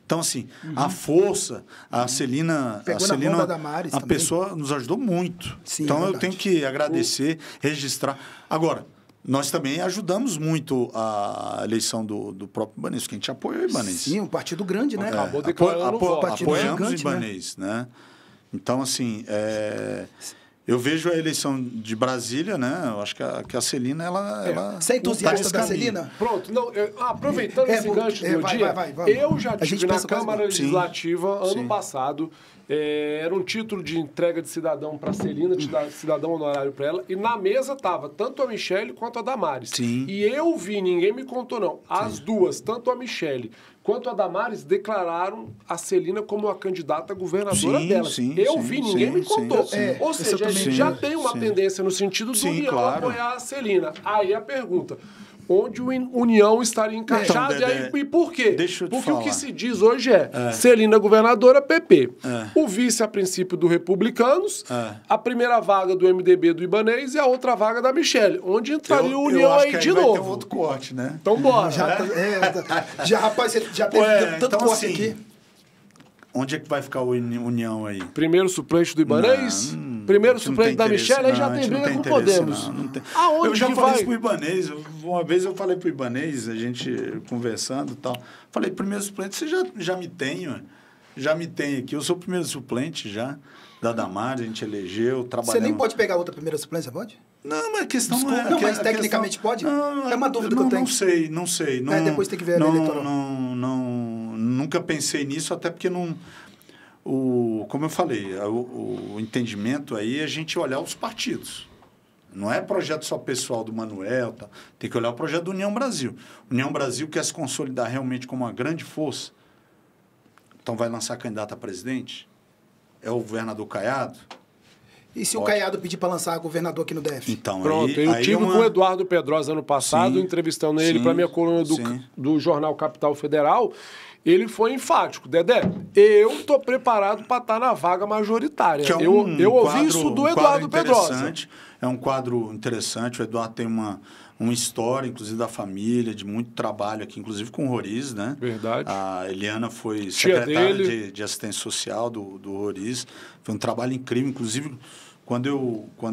Então, assim, a força, a Celina... Pegou na mão da Damares a também. pessoa nos ajudou muito. Sim, então, é eu tenho que agradecer, registrar. Agora... Nós também ajudamos muito a eleição do próprio Ibanez, porque a gente apoiou o Ibanez. Sim, um partido grande, né? Acabou declarando voto. Apoiamos o gigante, Ibanez, né? Então, assim, eu vejo a eleição de Brasília, né? Eu acho que a Celina, ela Você é entusiasta da Celina? Pronto. Não, aproveitando esse gancho do dia, eu já tive na Câmara Legislativa ano passado. Era um título de entrega de cidadão para a Celina, de cidadão honorário para ela, e na mesa estava tanto a Michele quanto a Damares. Sim. E eu vi, ninguém me contou não, as duas, tanto a Michele quanto a Damares, declararam a Celina como a candidata governadora delas. Eu vi, ninguém me contou. Ou seja, a gente já tem uma tendência no sentido do União apoiar a Celina. Aí a pergunta... onde o União estaria encaixado e por quê? Porque o que se diz hoje Celina governadora, PP. O vice, a princípio, do Republicanos, a primeira vaga do MDB do Ibanez e a outra vaga da Michele. Onde entraria o União aí de novo? Vai ter outro corte, né? Então, bora. Rapaz, você já teve tanto então, corte assim, aqui. Onde é que vai ficar o União aí? Primeiro suplente do Ibanez? Primeiro suplente da Michele, aí já tem briga com o Podemos. Eu já falei isso pro Ibanez. Uma vez eu falei pro Ibanez, a gente conversando e tal. Falei, primeiro suplente, você já me tem, ué. Já me tem aqui. Eu sou o primeiro suplente já, da Damares, a gente elegeu, trabalhamos. Você nem pode pegar outra primeira suplência, pode? Não, mas a questão não é... Não, mas tecnicamente pode? É uma dúvida que eu tenho. Não sei. Depois tem que ver a lei eleitoral. Nunca pensei nisso, até porque não... como eu falei, o entendimento aí é a gente olhar os partidos. Não é projeto só pessoal do Manuel, tá? Tem que olhar o projeto do União Brasil. União Brasil quer se consolidar realmente como uma grande força. Então vai lançar candidato a presidente? É o governador Caiado? E se o Caiado pedir para lançar governador aqui no DF? Então, pronto, eu tive com o Eduardo Pedrosa ano passado, entrevistando ele para minha coluna do jornal Capital Federal. Ele foi enfático. Dedé, eu estou preparado para estar na vaga majoritária. Eu ouvi isso do Eduardo Pedrosa. É um quadro interessante. O Eduardo tem uma história, inclusive, da família, de muito trabalho aqui, inclusive com o Roriz, né? Verdade. A Eliana foi secretária de assistência social do Roriz. Foi um trabalho incrível. Inclusive, quando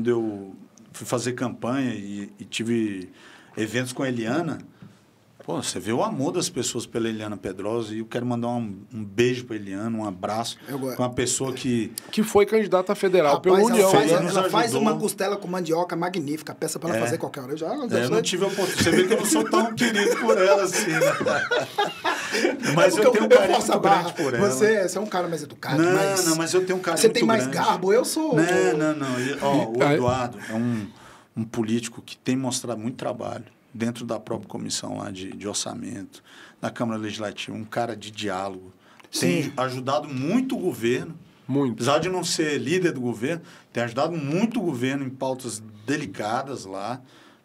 eu fui fazer campanha e tive eventos com a Eliana... Pô, você vê o amor das pessoas pela Eliana Pedrosa e eu quero mandar um beijo para Eliana, um abraço com uma pessoa que foi candidata a federal pela União. Ela faz uma costela com mandioca magnífica, peça para ela fazer qualquer hora. Eu não tive a oportunidade. Você vê que eu não sou tão querido por ela assim, né? Mas eu tenho um carinho muito grande por ela. Você é um cara mais educado. Não, mas eu tenho um carinho você muito grande. Você tem mais garbo, eu sou... Não. O Eduardo é um político que tem mostrado muito trabalho dentro da própria comissão lá de orçamento, na Câmara Legislativa, um cara de diálogo. Tem ajudado muito o governo, apesar de não ser líder do governo, tem ajudado muito o governo em pautas delicadas lá,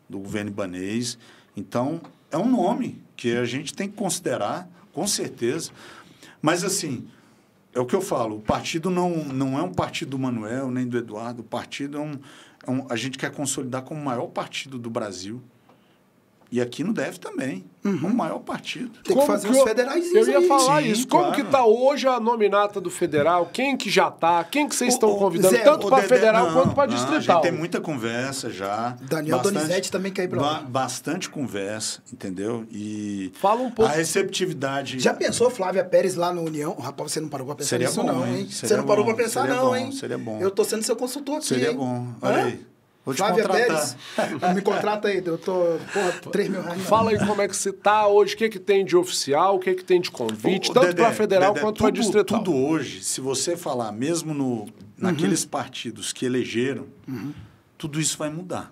do governo ibanês. Então, é um nome que a gente tem que considerar, com certeza. Mas, assim, é o que eu falo, o partido não é um partido do Manuel, nem do Eduardo, o partido a gente quer consolidar como o maior partido do Brasil. E aqui no DF também. O maior partido. Tem que fazer os federais. Eu ia falar isso. Como que está hoje a nominata do federal? Quem que já está? Quem que vocês estão convidando? Tanto para federal quanto para distrital. A gente tem muita conversa já. Daniel Donizete também quer ir para lá. Bastante conversa, entendeu? E fala um pouco. A receptividade... Já pensou Flávia Pérez lá no União? Rapaz, você não parou para pensar nisso não, hein? Você não parou para pensar não, hein? Seria bom. Eu tô sendo seu consultor aqui, Seria bom. Olha aí. Vou te Flávia contratar. Pérez, me contrata aí, eu tô, R$3 mil. Fala aí como é que você tá hoje, o que tem de oficial, o que tem de convite, tanto para federal quanto para distrital. Tudo hoje, se você falar, mesmo naqueles partidos que elegeram, tudo isso vai mudar.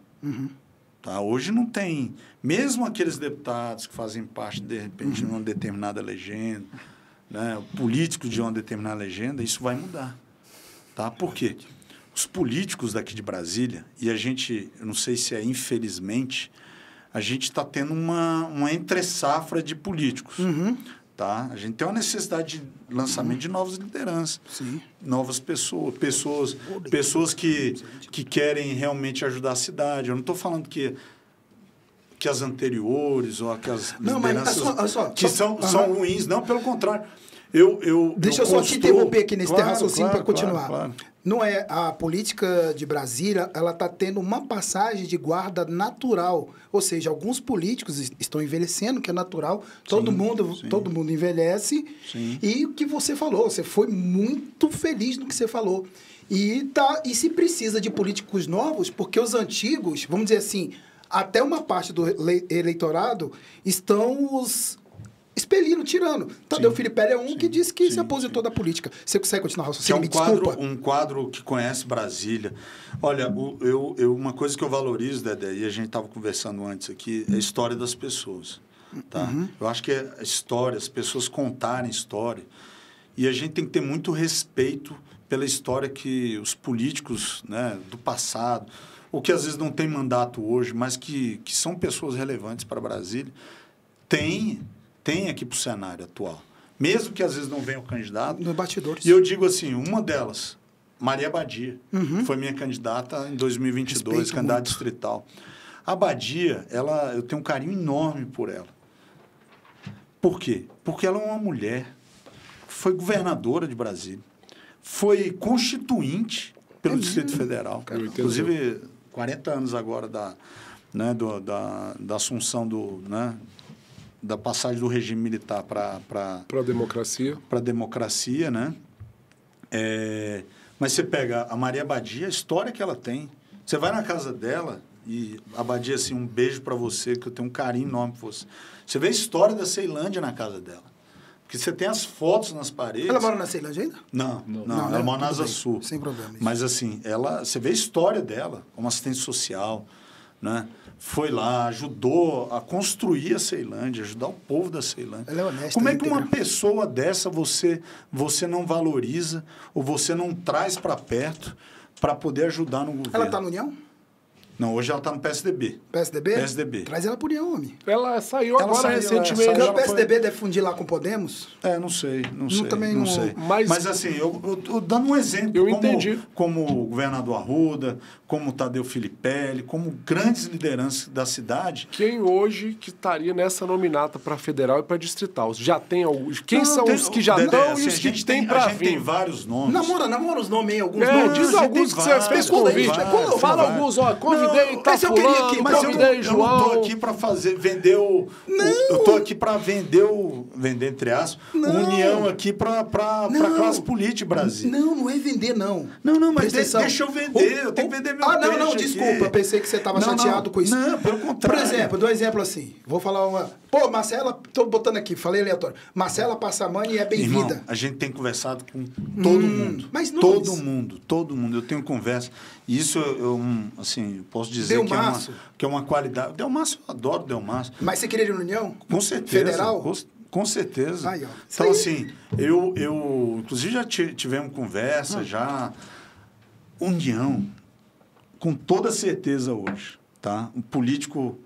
Tá? Hoje não tem, mesmo aqueles deputados que fazem parte, de repente, de uma determinada legenda, né, políticos de uma determinada legenda, isso vai mudar. Tá? Por quê? Os políticos daqui de Brasília, e a gente, eu não sei se é infelizmente, a gente está tendo uma entre-safra de políticos. Tá? A gente tem uma necessidade de lançamento de novas lideranças, novas pessoas que querem realmente ajudar a cidade. Eu não estou falando que as anteriores ou que as lideranças que são ruins. Não, pelo contrário. Deixa eu só te interromper aqui nesse raciocínio para continuar. Claro. Não é a política de Brasília, ela está tendo uma passagem de guarda natural, ou seja, alguns políticos estão envelhecendo, que é natural. Todo mundo envelhece. E o que você falou, você foi muito feliz no que você falou. E se precisa de políticos novos, porque os antigos, vamos dizer assim, até uma parte do eleitorado estão expelindo, tirando. Tadeu Filipelli é que disse que se aposentou da política. Você consegue continuar? Você um quadro que conhece Brasília. Olha, uma coisa que eu valorizo, Dedé, e a gente estava conversando antes aqui, é a história das pessoas. Tá? Eu acho que é a história, as pessoas contarem história. E a gente tem que ter muito respeito pela história que os políticos, né, do passado, ou que às vezes não tem mandato hoje, mas que são pessoas relevantes para Brasília, tem aqui para o cenário atual. Mesmo que às vezes não venha o candidato. Nos bastidores. E eu digo assim, uma delas, Maria Badia, foi minha candidata em 2022, candidata distrital. A Badia, eu tenho um carinho enorme por ela. Por quê? Porque ela é uma mulher, foi governadora de Brasília, foi constituinte pelo Distrito Federal. Inclusive, 40 anos agora da assunção da passagem do regime militar para a democracia. Para a democracia, né? Mas você pega a Maria Badia, a história que ela tem. Você vai na casa dela e a Badia, assim, um beijo para você, que eu tenho um carinho enorme por você. Você vê a história da Ceilândia na casa dela. Porque você tem as fotos nas paredes. Ela mora na Ceilândia ainda? Não, ela mora na Asa Sul. Sem problema. Mas, assim, você vê a história dela como assistente social, né? Foi lá, ajudou a construir a Ceilândia, ajudar o povo da Ceilândia. Ela é honesta. Como é que uma pessoa dessa você não valoriza ou você não traz para perto para poder ajudar no governo? Ela está no União? Não, hoje ela está no PSDB. PSDB? PSDB. Traz ela para União, homem. Ela saiu agora recentemente. O PSDB deve fundir lá com o Podemos? Não sei. Também não sei. Mas assim, eu dando um exemplo. Eu entendi. Como o governador Arruda, como o Tadeu Filipelli, como grandes lideranças da cidade. Quem hoje que estaria nessa nominata para federal e para distrital? Já tem alguns? Quem são os que já estão e os que tem para vir? A gente tem vários nomes. Namora os nomes aí, alguns nomes. Diz alguns que você fez convite. Fala alguns, convidado convidei fulano, mas convidei eu João. não tô aqui para vender eu tô aqui para vender entre aspas, união aqui para classe política Brasil. Não é vender, não. Não, mas deixa eu vender, eu tenho que vender meu peixe não, aqui. desculpa, pensei que você estava chateado com isso. Não, pelo contrário. Por exemplo, dou um exemplo assim, vou falar uma... Pô, Marcela, tô botando aqui, falei aleatório. Marcela Passamani é bem-vinda. Irmão, a gente tem conversado com todo mundo. Mas não, todo mundo. Eu tenho conversa. E isso eu assim, posso dizer que é uma qualidade. Delmaço, eu adoro Delmaço. Mas você queria ir na União? Com certeza. Federal? Com certeza. Aí, ó. Então, assim, eu inclusive já tivemos conversa, já. União, com toda certeza hoje, tá? Um político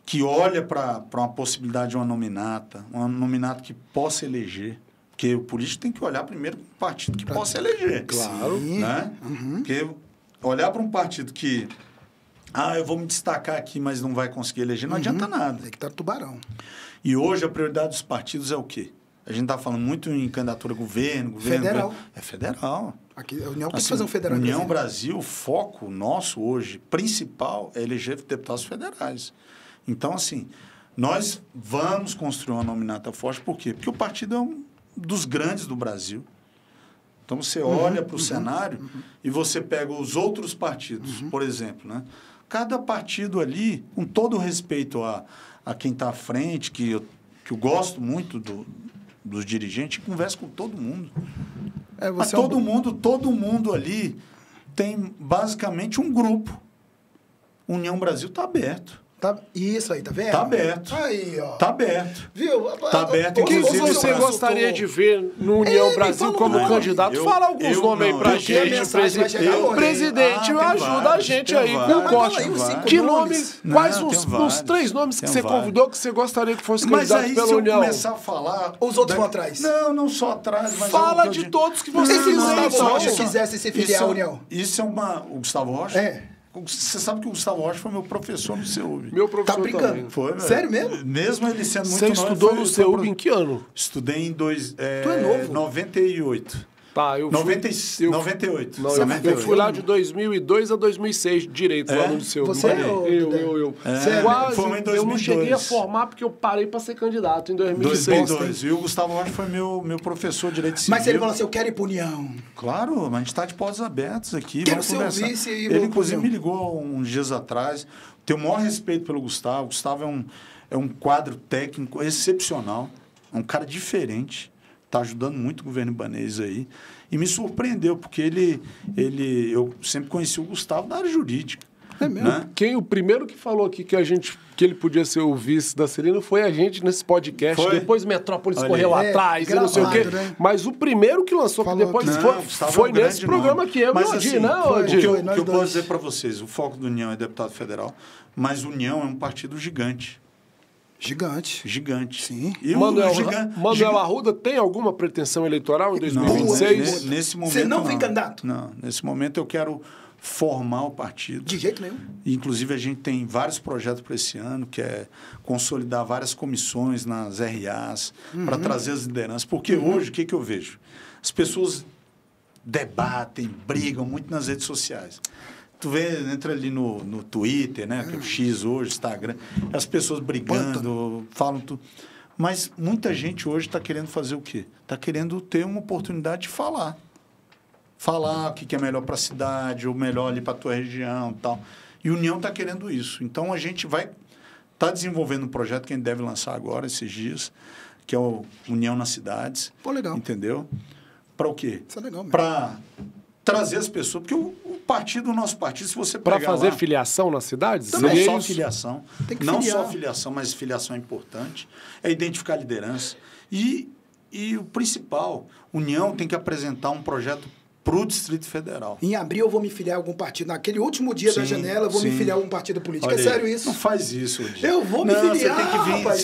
que olha para uma possibilidade de um nominato que possa eleger. Porque o político tem que olhar primeiro para um partido que possa eleger. Claro. Né? Porque olhar para um partido que... eu vou me destacar aqui, mas não vai conseguir eleger, não adianta nada. Tem que estar no tubarão. E hoje a prioridade dos partidos é o quê? A gente está falando muito em candidatura governo... Federal. É federal. Aqui, a União tem que fazer um federal. União Brasil, o foco nosso hoje, principal, é eleger deputados federais. Então, assim, nós vamos construir uma nominata forte. Por quê? Porque o partido é um dos grandes do Brasil. Então, você olha para o cenário e você pega os outros partidos, por exemplo, né? Cada partido ali, com todo o respeito a quem está à frente, que eu gosto muito dos dirigentes, converso com todo mundo. Mas todo mundo ali tem basicamente um grupo. União Brasil está aberto. Isso aí, tá vendo? Tá aberto. Aí, ó. Tá aberto. Viu? Tá aberto, Quem inclusive. você gostaria de ver no União Brasil como candidato? Fala alguns nomes aí pra gente. O presidente ajuda a gente aí com o corte. Que nome? Quais os 3 nomes que você convidou que você gostaria que fosse candidato pela União? Mas aí, se eu começar a falar... Os outros vão atrás. Não só atrás, mas... Fala de todos que você quiser. Se o Gustavo Rocha quisesse se filiar à União. Isso é uma... O Gustavo Rocha? É. Você sabe que o Gustavo Rocha foi meu professor no CEUB. Meu professor tá brincando? também. Foi, sério mesmo? Mesmo ele sendo muito novo. Você estudou no CEUB em que ano? Estudei em Tu é novo? 98. Tá, eu fui... 98. Não, eu fui lá de 2002 a 2006, direito, lá no CEUB. Você é eu. Quase, foi em 2002. Eu não cheguei a formar porque eu parei para ser candidato em 2006. 2002. E o Gustavo Rocha foi meu professor de Direito Civil. Mas ele falou assim, eu quero ir para União. Claro, mas a gente está de portas abertas aqui. Quero vamos ser conversar. o vice e ele, inclusive, me ligou uns dias atrás. Tenho o maior respeito pelo Gustavo. O Gustavo é um quadro técnico excepcional. É um cara diferente. Está ajudando muito o governo ibanês aí. E me surpreendeu, porque eu sempre conheci o Gustavo da área jurídica. É mesmo? Né? O primeiro que falou aqui que ele podia ser o vice da Celina foi a gente nesse podcast. Foi? Depois Metrópolis correu atrás e não sei o quê. Né? Mas o primeiro que lançou, que depois foi nesse programa aqui. Mas assim, o que eu posso dizer para vocês, o foco do União é deputado federal, mas União é um partido gigante. Gigante. Sim. E Manuel Arruda tem alguma pretensão eleitoral em 2026? Não, nesse momento você não vem candidato? Não, nesse momento eu quero formar o partido. De jeito nenhum. Inclusive, a gente tem vários projetos para esse ano, que é consolidar várias comissões nas RAs, para trazer as lideranças. Porque hoje, o que eu vejo? As pessoas debatem, brigam muito nas redes sociais. Tu vê, entra ali no Twitter, né? Que é o X hoje, Instagram, as pessoas brigando, falam tudo. Mas muita gente hoje está querendo fazer o quê? Está querendo ter uma oportunidade de falar. Falar o que é melhor para a cidade, ou melhor ali para a tua região e tal. E a União está querendo isso. Então, a gente vai estar desenvolvendo um projeto que a gente deve lançar agora, esses dias, que é o União nas Cidades. Pô, legal. Entendeu? Para o quê? Isso é legal mesmo. Para trazer as pessoas, porque o nosso partido, se você pegar para fazer lá, filiação nas cidades? não só filiação, não só filiação, mas filiação é importante, é identificar a liderança. E o principal, União tem que apresentar um projeto para o Distrito Federal. Em abril eu vou me filiar a algum partido. Naquele último dia da janela eu vou me filiar a algum partido político. Olha, é sério isso? Não faz isso, Odinho. Eu vou me filiar, você tem que vir, rapaz,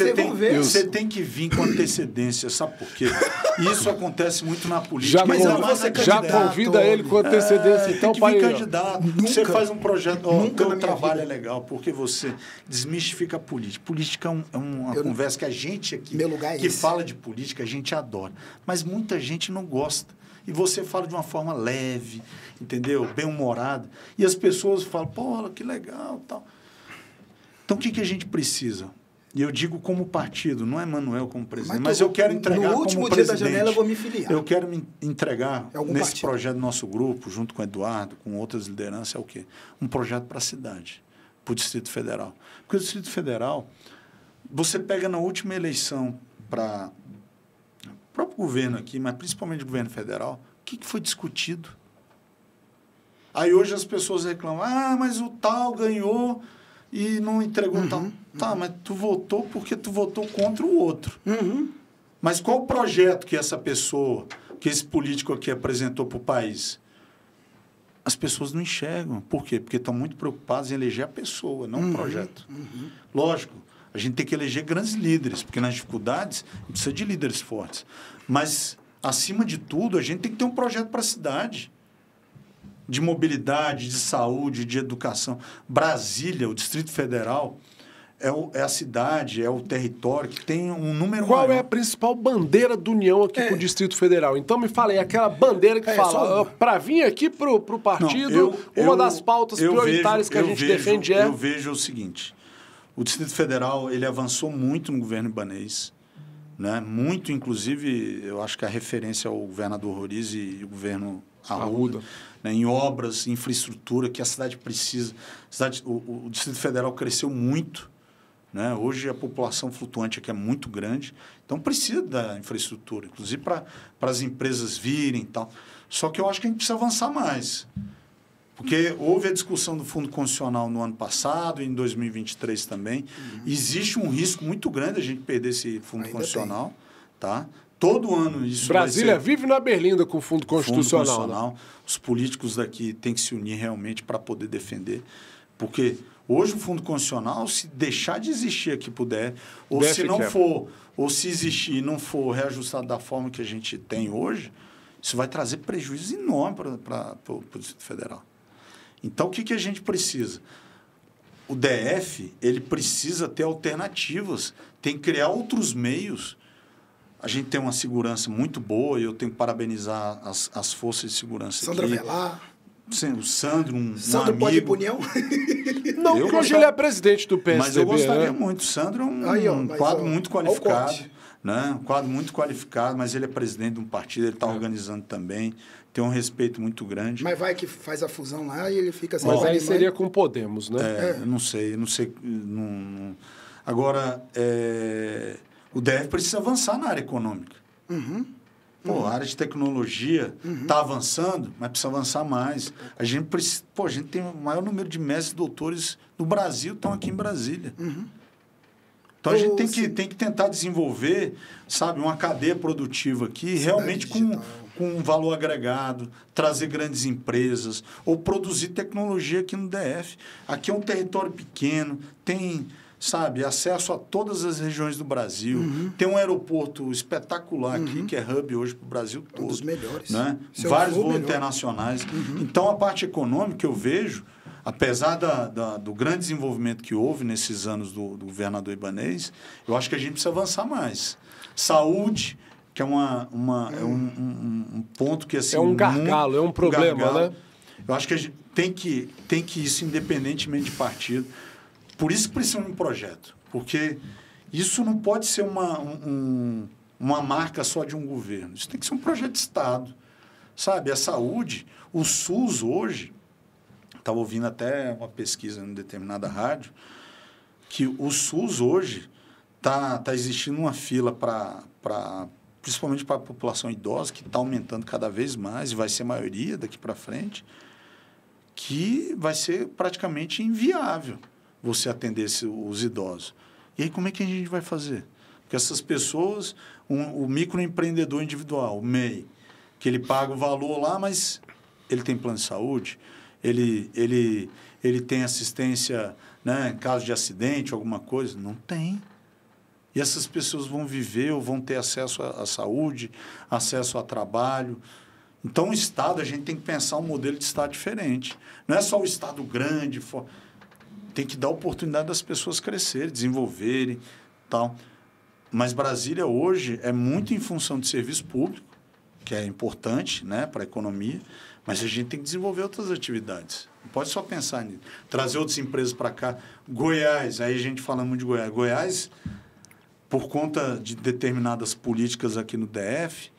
você tem que vir com antecedência, sabe por quê? Isso acontece muito na política. Já convida ele com antecedência, então, tem que vir candidato. Você faz um projeto, o teu trabalho é legal, porque você desmistifica a política. Política é uma conversa que a gente aqui, que fala de política, a gente adora. Mas muita gente não gosta. e você fala de uma forma leve, entendeu? Bem-humorada. E as pessoas falam, pô, que legal, tal. Então, o que a gente precisa? E eu digo como partido, não é Manuel como presidente, mas eu quero entregar como presidente. No último dia da janela eu vou me filiar. Eu quero me entregar nesse projeto do nosso grupo, junto com o Eduardo, com outras lideranças, é o quê? Um projeto para a cidade, para o Distrito Federal. Porque o Distrito Federal, você pega na última eleição para o próprio governo aqui, mas principalmente o governo federal, o que foi discutido? Aí hoje as pessoas reclamam, mas o tal ganhou e não entregou tal. Tá, mas tu votou porque tu votou contra o outro. Mas qual o projeto que essa pessoa, que esse político aqui apresentou para o país? As pessoas não enxergam. Por quê? Porque estão muito preocupadas em eleger a pessoa, não o projeto. Lógico, a gente tem que eleger grandes líderes, porque nas dificuldades a gente precisa de líderes fortes. Mas, acima de tudo, a gente tem que ter um projeto para a cidade. De mobilidade, de saúde, de educação. Brasília, o Distrito Federal, é a cidade, é o território que tem um número Qual maior. é a principal bandeira do União aqui para o Distrito Federal? Então, me fala aí, aquela bandeira que fala, para vir aqui para o partido, uma das pautas prioritárias que a gente defende é... Eu vejo o seguinte, o Distrito Federal, ele avançou muito no governo Ibanez, né? Muito, inclusive, eu acho que a referência ao governador Roriz e o governo Arruda. Né, em obras, infraestrutura que a cidade precisa. O Distrito Federal cresceu muito. Né? Hoje a população flutuante aqui é muito grande. Então precisa da infraestrutura, inclusive para as empresas virem e tal. Só que eu acho que a gente precisa avançar mais. Porque houve a discussão do Fundo Constitucional no ano passado, e em 2023 também. Existe um risco muito grande a gente perder esse Fundo Constitucional. Tá? Todo ano isso Brasília vive na berlinda com o Fundo Constitucional. Né? Os políticos daqui têm que se unir realmente para poder defender. Porque hoje o Fundo Constitucional, se deixar de existir aqui puder, ou se não for, ou se existir e não for reajustado da forma que a gente tem hoje, isso vai trazer prejuízos enormes para o Distrito Federal. Então, o que a gente precisa? O DF, ele precisa ter alternativas, tem que criar outros meios. A gente tem uma segurança muito boa e eu tenho que parabenizar as forças de segurança Sandra aqui. Velar. Sim, o Sandro, Sandro amigo. pode ir para União? Não, porque hoje ele é presidente do PSDB. Mas eu gostaria muito. O Sandro é um quadro muito qualificado. Né? Um quadro muito qualificado, mas ele é presidente de um partido, ele está organizando também. Tem um respeito muito grande. Mas vai que faz a fusão lá e ele fica... Mas aí seria com Podemos, né? Não sei. Agora... O DF precisa avançar na área econômica. A área de tecnologia está avançando, mas precisa avançar mais. A gente tem o maior número de mestres e doutores do Brasil estão aqui em Brasília. Então, a gente tem que tentar desenvolver, sabe, uma cadeia produtiva aqui, realmente com valor agregado, trazer grandes empresas, ou produzir tecnologia aqui no DF. Aqui é um território pequeno, tem... sabe, acesso a todas as regiões do Brasil. Tem um aeroporto espetacular aqui, que é hub hoje para o Brasil todo. Um dos melhores. Né? Vários voos internacionais. Então, a parte econômica, eu vejo, apesar do grande desenvolvimento que houve nesses anos do governador Ibanez, eu acho que a gente precisa avançar mais. Saúde, que é um ponto que... assim, é um gargalo, é um problema, né? Eu acho que a gente tem que isso independentemente de partido. Por isso que precisa de um projeto, porque isso não pode ser uma marca só de um governo. Isso tem que ser um projeto de Estado. Sabe, a saúde, o SUS hoje, estava ouvindo até uma pesquisa em determinada rádio, que o SUS hoje tá existindo uma fila principalmente para a população idosa, que está aumentando cada vez mais, e vai ser a maioria daqui para frente, que vai ser praticamente inviável você atender os idosos. E aí, como é que a gente vai fazer? Porque essas pessoas, o microempreendedor individual, o MEI, que ele paga o valor lá, mas ele tem plano de saúde, ele tem assistência, né, em caso de acidente, alguma coisa? Não tem. E essas pessoas vão viver ou vão ter acesso à saúde, acesso a trabalho. Então, o Estado, a gente tem que pensar um modelo de Estado diferente. Não é só o Estado grande, tem que dar oportunidade das pessoas crescerem, desenvolverem, tal. Mas Brasília hoje é muito em função de serviço público, que é importante, né, para a economia, mas a gente tem que desenvolver outras atividades. Não pode só pensar nisso. Trazer outras empresas para cá. Goiás, aí a gente fala muito de Goiás. Goiás, por conta de determinadas políticas aqui no DF,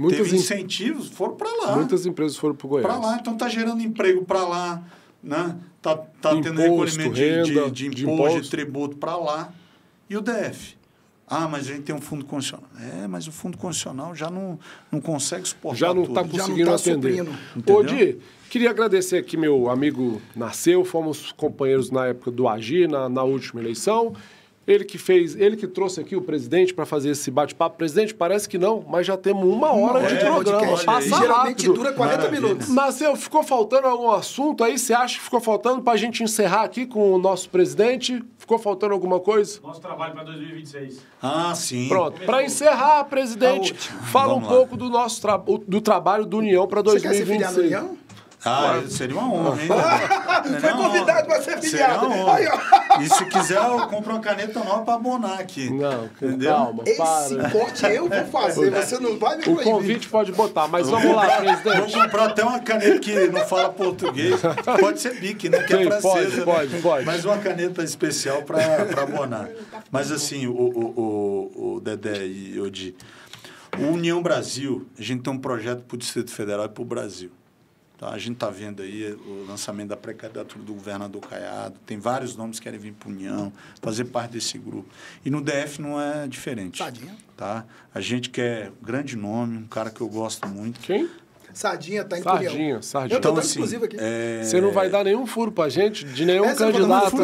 teve incentivos, foram para lá. Muitas empresas foram para o Goiás. Para lá, então está gerando emprego para lá, né? Tá tendo recolhimento de imposto, de tributo para lá. E o DF? Ah, mas a gente tem um fundo constitucional. Mas o fundo constitucional já não consegue suportar já não está conseguindo atender. Odi, queria agradecer aqui meu amigo Nasceu, fomos companheiros na época do AGI, na última eleição. Ele que trouxe aqui o presidente para fazer esse bate-papo. Presidente, parece que não, mas já temos 1 hora de programa. Passa geralmente rápido. dura 40 minutos. Nasceu, ficou faltando algum assunto aí? Você acha que ficou faltando para a gente encerrar aqui com o nosso presidente? Ficou faltando alguma coisa? Nosso trabalho para 2026. Ah, sim. Pronto. Para encerrar, presidente, fala um pouco do nosso do trabalho do União para 2026. Você quer ser filiado à União? Seria uma honra, hein? Foi convidado para ser filiado. E se quiser, eu compro uma caneta nova para abonar aqui. Não, entendeu? Calma, Esse corte eu vou fazer, você não vai me proibir. O convite pode botar, mas vamos lá, presidente. Vou comprar até uma caneta que não fala português. Pode ser BIC, né? Que é francesa. Pode. Mas uma caneta especial para abonar. Mas assim, o Dedé e Odi, o União Brasil, a gente tem um projeto para o Distrito Federal e para o Brasil. Tá? A gente está vendo aí o lançamento da pré-candidatura do governador Caiado. Tem vários nomes que querem vir para a União, fazer parte desse grupo. E no DF não é diferente. Sardinha. Tá? A gente quer um grande nome, um cara que eu gosto muito. Quem? Sardinha está em Turiel. Sardinha. Eu tô dando inclusive aqui. Você não vai dar nenhum furo pra gente, de nenhum candidato.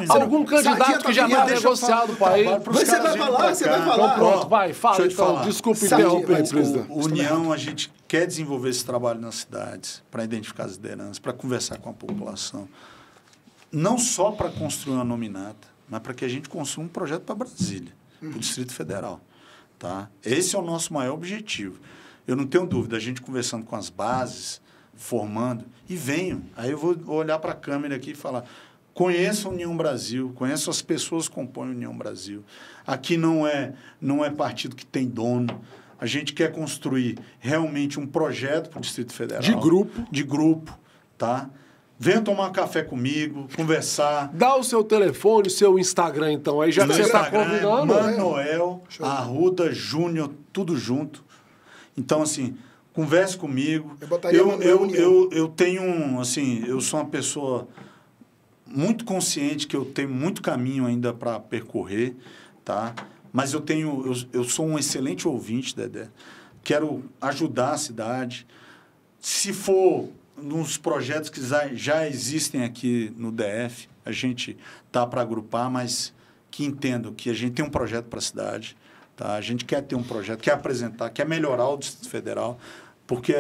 Algum candidato que já está negociado para aí. Você vai falar? Então pronto, vai, fala então. Desculpa interromper, presidente. União, a gente quer desenvolver esse trabalho nas cidades, para identificar as lideranças, para conversar com a população. Não só para construir uma nominata, mas para que a gente construa um projeto para Brasília, para o Distrito Federal. Tá? Esse é o nosso maior objetivo. Eu não tenho dúvida, a gente conversando com as bases, formando, e venham. Aí eu vou olhar para a câmera aqui e falar, conheçam a União Brasil, conheçam as pessoas que compõem a União Brasil. Aqui não é partido que tem dono. A gente quer construir realmente um projeto para o Distrito Federal. De grupo, tá? Venha tomar um café comigo, conversar. Dá o seu telefone, o seu Instagram, então. Aí já que você está convidando. Manoel, Arruda, Júnior, tudo junto. Então, assim, converse comigo. Eu tenho, assim, eu sou uma pessoa muito consciente que eu tenho muito caminho ainda para percorrer, tá? Mas eu sou um excelente ouvinte, Dedé. Quero ajudar a cidade. Se for nos projetos que já existem aqui no DF, a gente tá para agrupar, mas que entendam que a gente tem um projeto para a cidade. Tá? A gente quer ter um projeto, quer apresentar, quer melhorar o Distrito Federal, porque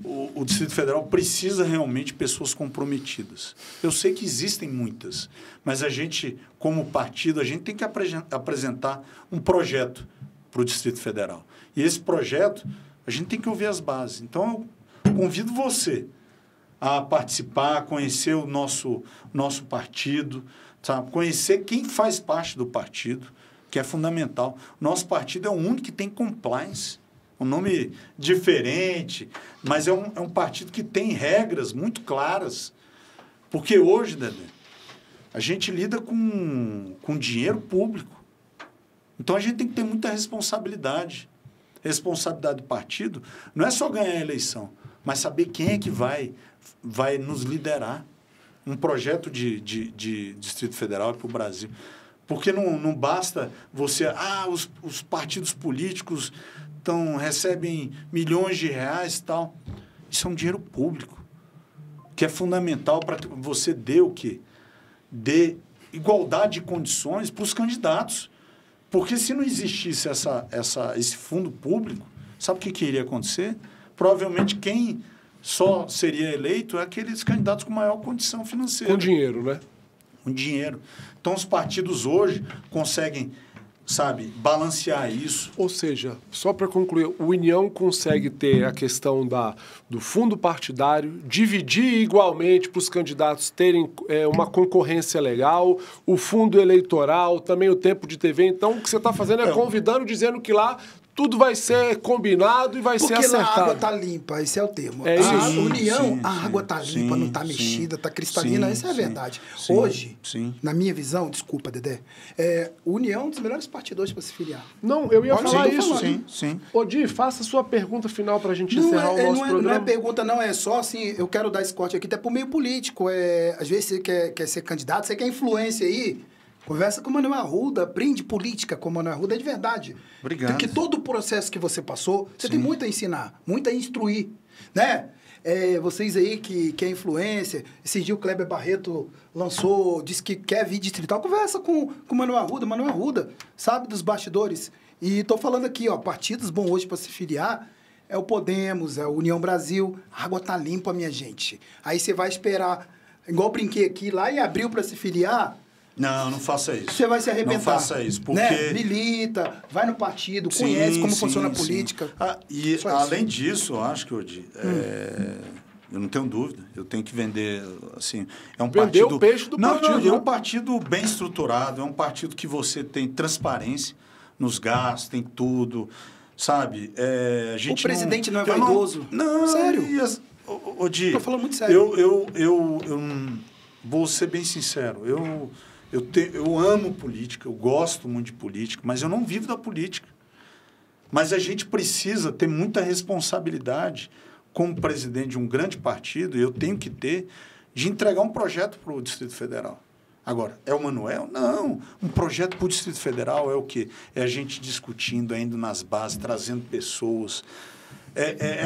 o Distrito Federal precisa realmente de pessoas comprometidas. Eu sei que existem muitas, mas a gente, como partido, a gente tem que apresentar um projeto para o Distrito Federal. E esse projeto, a gente tem que ouvir as bases. Então, eu convido você a participar, a conhecer o nosso partido, sabe? Conhecer quem faz parte do partido, que é fundamental. Nosso partido é o único que tem compliance, um nome diferente, mas é um partido que tem regras muito claras. Porque hoje, Dedé, a gente lida com dinheiro público. Então, a gente tem que ter muita responsabilidade. Responsabilidade do partido não é só ganhar a eleição, mas saber quem é que vai nos liderar. Um projeto de Distrito Federal para o Brasil. Porque não basta você... os partidos políticos recebem milhões de reais e tal. Isso é um dinheiro público, que é fundamental para você dê o quê? Dê igualdade de condições para os candidatos. Porque se não existisse esse fundo público, sabe o que iria acontecer? Provavelmente quem só seria eleito é aqueles candidatos com maior condição financeira. Com dinheiro, né? Com dinheiro. Então, os partidos hoje conseguem, balancear isso. Ou seja, só para concluir, o União consegue ter a questão do fundo partidário, dividir igualmente para os candidatos terem uma concorrência legal, o fundo eleitoral, também o tempo de TV. Então, o que você está fazendo é convidando, dizendo que lá tudo vai ser combinado e vai ser acertado. Porque a água tá limpa, esse é o termo. É a isso. união, a água tá limpa, não tá mexida, tá cristalina, essa é a verdade. Hoje, na minha visão, desculpa, Dedé, União é um dos melhores partidos hoje para se filiar. Não, eu ia falar isso. Sim. Odi, faça a sua pergunta final pra gente encerrar o nosso programa. Não é pergunta, não, é só assim, eu quero dar esse corte aqui até pro meio político. Às vezes você quer ser candidato, você quer influência aí, conversa com o Manuel Arruda, aprende política com o Manuel Arruda, é de verdade. Obrigado. Porque todo o processo que você passou, você tem muito a ensinar, muito a instruir, né? Vocês aí que é influência, esse dia o Kleber Barreto disse que quer vir distrital, conversa com o Manuel Arruda sabe dos bastidores. E tô falando aqui, ó, partidos bons hoje para se filiar, é o Podemos, é a União Brasil, a água tá limpa, minha gente. Aí você vai esperar, igual eu brinquei aqui, lá em abril para se filiar, não faça isso. Você vai se arrebentar. Não faça isso, porque... Né? Milita, vai no partido, conhece como funciona a política. E além disso, eu acho que, Odi, eu não tenho dúvida, eu tenho que vender, assim... Vender o peixe do partido. É um partido bem estruturado, é um partido que você tem transparência nos gastos, tem tudo, sabe? A gente o presidente não é vaidoso. Não, sério. Odi, tô falando muito sério. Eu vou ser bem sincero, eu amo política, eu gosto muito de política, mas eu não vivo da política. Mas a gente precisa ter muita responsabilidade como presidente de um grande partido, e eu tenho que ter, de entregar um projeto para o Distrito Federal. Agora, é o Manuel? Não. Um projeto para o Distrito Federal é o quê? É a gente discutindo, indo nas bases, trazendo pessoas,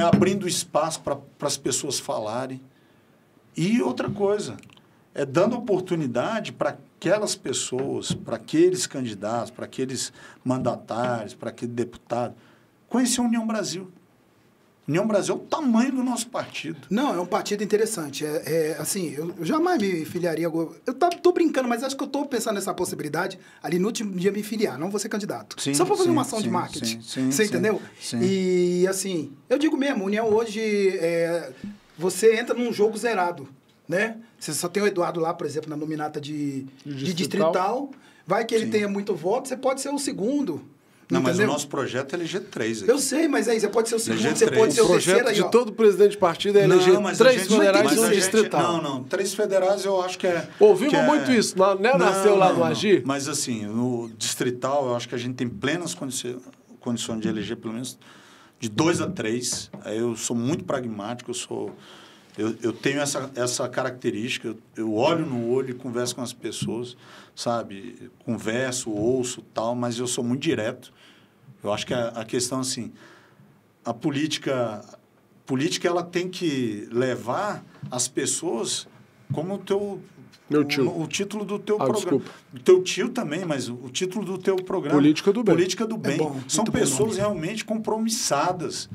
abrindo espaço para as pessoas falarem. E outra coisa, dando oportunidade para aquelas pessoas, para aqueles candidatos, para aqueles mandatários, para aquele deputado, conhecer a União Brasil. União Brasil é o tamanho do nosso partido. Não, é um partido interessante. Assim, eu jamais me filiaria. Eu tô brincando, mas acho que eu tô pensando nessa possibilidade ali no último dia me filiar, não vou ser candidato. Sim, só para fazer uma ação de marketing. Você entendeu? Sim. E assim, eu digo mesmo, União hoje, você entra num jogo zerado, né? Você só tem o Eduardo lá, por exemplo, na nominata de distrital. Vai que ele tenha muito voto, você pode ser o segundo. Não, mas o nosso projeto é eleger 3. Eu sei, mas aí você pode ser o segundo, você pode ser o terceiro. O projeto de todo presidente de partido é eleger 3 federais e um distrital. Não, 3 federais eu acho que é... Ouvimos muito isso, não nasceu lá no Agir? Mas assim, no distrital eu acho que a gente tem plenas condições de eleger pelo menos de 2 a 3. Eu sou muito pragmático, eu tenho essa característica, eu olho no olho e converso com as pessoas, sabe? Converso, ouço, tal, mas eu sou muito direto. Eu acho que a questão, assim, a política ela tem que levar as pessoas como Meu tio. O título do teu programa. Desculpa. O teu tio também, mas o título do teu programa. Política do Bem. Política do Bem. Bom, são pessoas realmente compromissadas,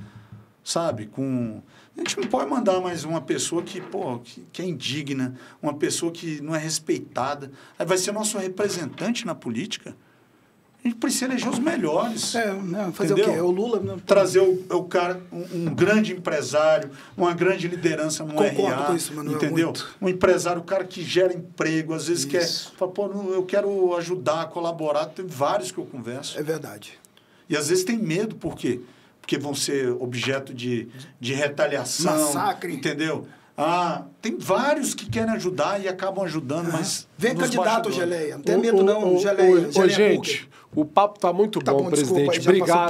sabe? A gente não pode mandar mais uma pessoa que é indigna, uma pessoa que não é respeitada. Aí vai ser nosso representante na política. A gente precisa eleger os melhores. Fazer entendeu? o quê? O Lula... Não... Trazer o cara, um grande empresário, uma grande liderança no Concordo RA. com isso, Manuel, entendeu? muito. Um empresário, o cara que gera emprego, às vezes fala, eu quero ajudar, colaborar. Tem vários que eu converso. É verdade. E às vezes tem medo, por quê? Porque vão ser objeto de retaliação. Massacre. Entendeu? Tem vários que querem ajudar e acabam ajudando, mas... Vem candidato, Geleia. Não tem medo não, Geleia. Gente, o papo tá muito bom, presidente.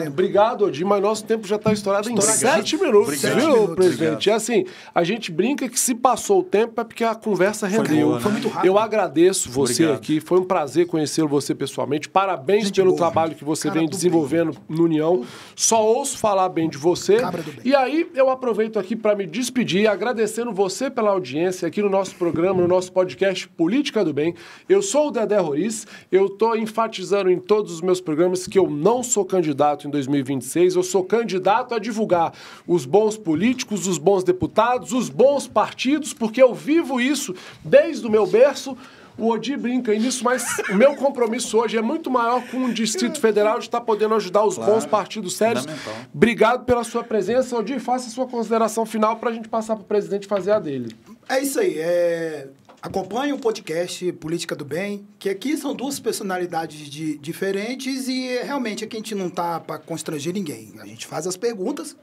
Obrigado, Odi, mas nosso tempo já está estourado em 7 minutos, viu, presidente? E assim, a gente brinca que se passou o tempo é porque a conversa rendeu. Foi muito rápido. Eu agradeço você aqui, foi um prazer conhecê-lo você pessoalmente. Parabéns pelo trabalho que você vem desenvolvendo no União. Só ouço falar bem de você. E aí, eu aproveito aqui para me despedir, agradecendo você pela audiência aqui no nosso programa, no nosso podcast Política do Bem. Eu sou o Dedé Roriz, eu estou enfatizando em todos os meus programas que eu não sou candidato em 2026, eu sou candidato a divulgar os bons políticos, os bons deputados, os bons partidos, porque eu vivo isso desde o meu berço. O Odi brinca nisso, mas o meu compromisso hoje é muito maior com o Distrito Federal de estar podendo ajudar os bons partidos sérios. Obrigado pela sua presença. Odi, faça a sua consideração final para a gente passar para o presidente fazer a dele. É isso aí. Acompanhe o podcast Política do Bem, que aqui são duas personalidades diferentes e realmente aqui a gente não está para constranger ninguém. A gente faz as perguntas,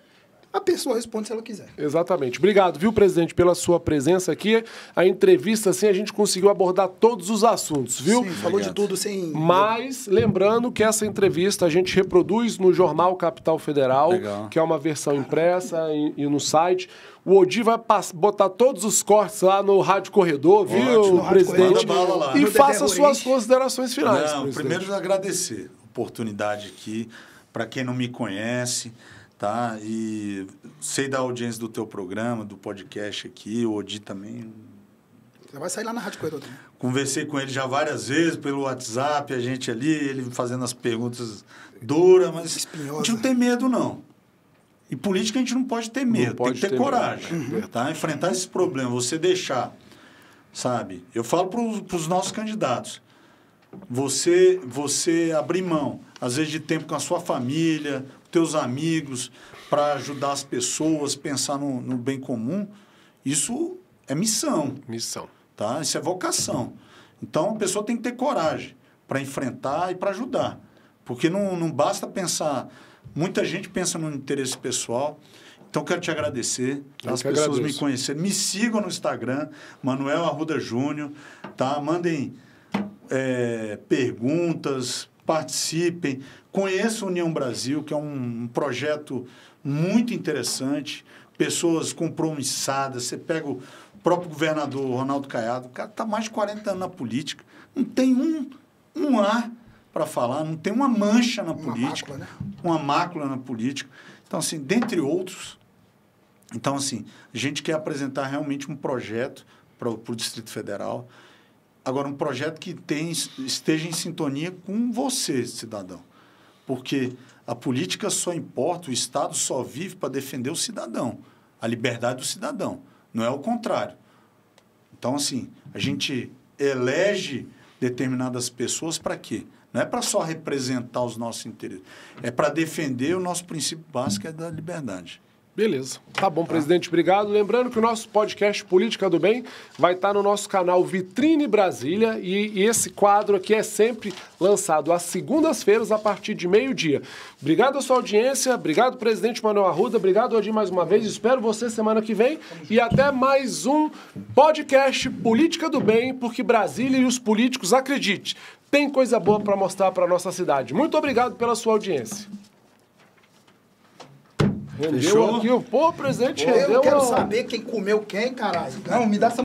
a pessoa responde se ela quiser. Exatamente. Obrigado, viu, presidente, pela sua presença aqui. A entrevista, assim, a gente conseguiu abordar todos os assuntos, viu? Sim, falou de tudo sem... Mas, lembrando que essa entrevista a gente reproduz no Jornal Capital Federal, que é uma versão impressa e no site. O Odi vai botar todos os cortes lá no Rádio Corredor, viu, presidente? E faça suas considerações finais. Não, primeiro, agradecer a oportunidade aqui, para quem não me conhece, tá? E sei da audiência do teu programa, do podcast aqui, o Odi também. Você vai sair lá na Rádio Corredor também. Conversei com ele já várias vezes pelo WhatsApp, a gente ali, ele fazendo as perguntas duras, mas espinhosa. A gente não tem medo, não. E política a gente não pode ter medo, tem que ter coragem, tá? Enfrentar esses problemas, você deixar, sabe? Eu falo para os nossos candidatos, você abrir mão, às vezes, de tempo com a sua família, teus amigos, para ajudar as pessoas, pensar no bem comum, isso é missão. Missão. Tá? Isso é vocação. Então, a pessoa tem que ter coragem para enfrentar e para ajudar. Porque não basta pensar... Muita gente pensa no interesse pessoal. Então, quero te agradecer. As pessoas me conhecerem. Me sigam no Instagram, Manuel Arruda Júnior. Tá? Mandem perguntas, participem. Conheçam a União Brasil, que é um projeto muito interessante. Pessoas compromissadas. Você pega o próprio governador Ronaldo Caiado. O cara está mais de 40 anos na política. Não tem um ar para falar, não tem uma mancha na política, mácula, né? Uma mácula na política. Então, assim, dentre outros. Então, assim, a gente quer apresentar realmente um projeto para o Distrito Federal. Agora, um projeto que esteja em sintonia com você, cidadão. Porque a política só importa, o Estado só vive para defender o cidadão, a liberdade do cidadão. Não é o contrário. Então, assim, a gente elege determinadas pessoas para quê? Não é para só representar os nossos interesses. É para defender o nosso princípio básico, que é da liberdade. Beleza. Tá bom, presidente. Obrigado. Lembrando que o nosso podcast Política do Bem vai estar no nosso canal Vitrine Brasília e esse quadro aqui é sempre lançado às segundas-feiras a partir de meio-dia. Obrigado à sua audiência. Obrigado, presidente Manuel Arruda. Obrigado, Odi, mais uma vez. Espero você semana que vem. E até mais um podcast Política do Bem, porque Brasília e os políticos, acredite, tem coisa boa para mostrar para a nossa cidade. Muito obrigado pela sua audiência. Rendeu aqui, pô, presidente, rendeu. Eu quero saber quem comeu quem, caralho. Não, me dá essa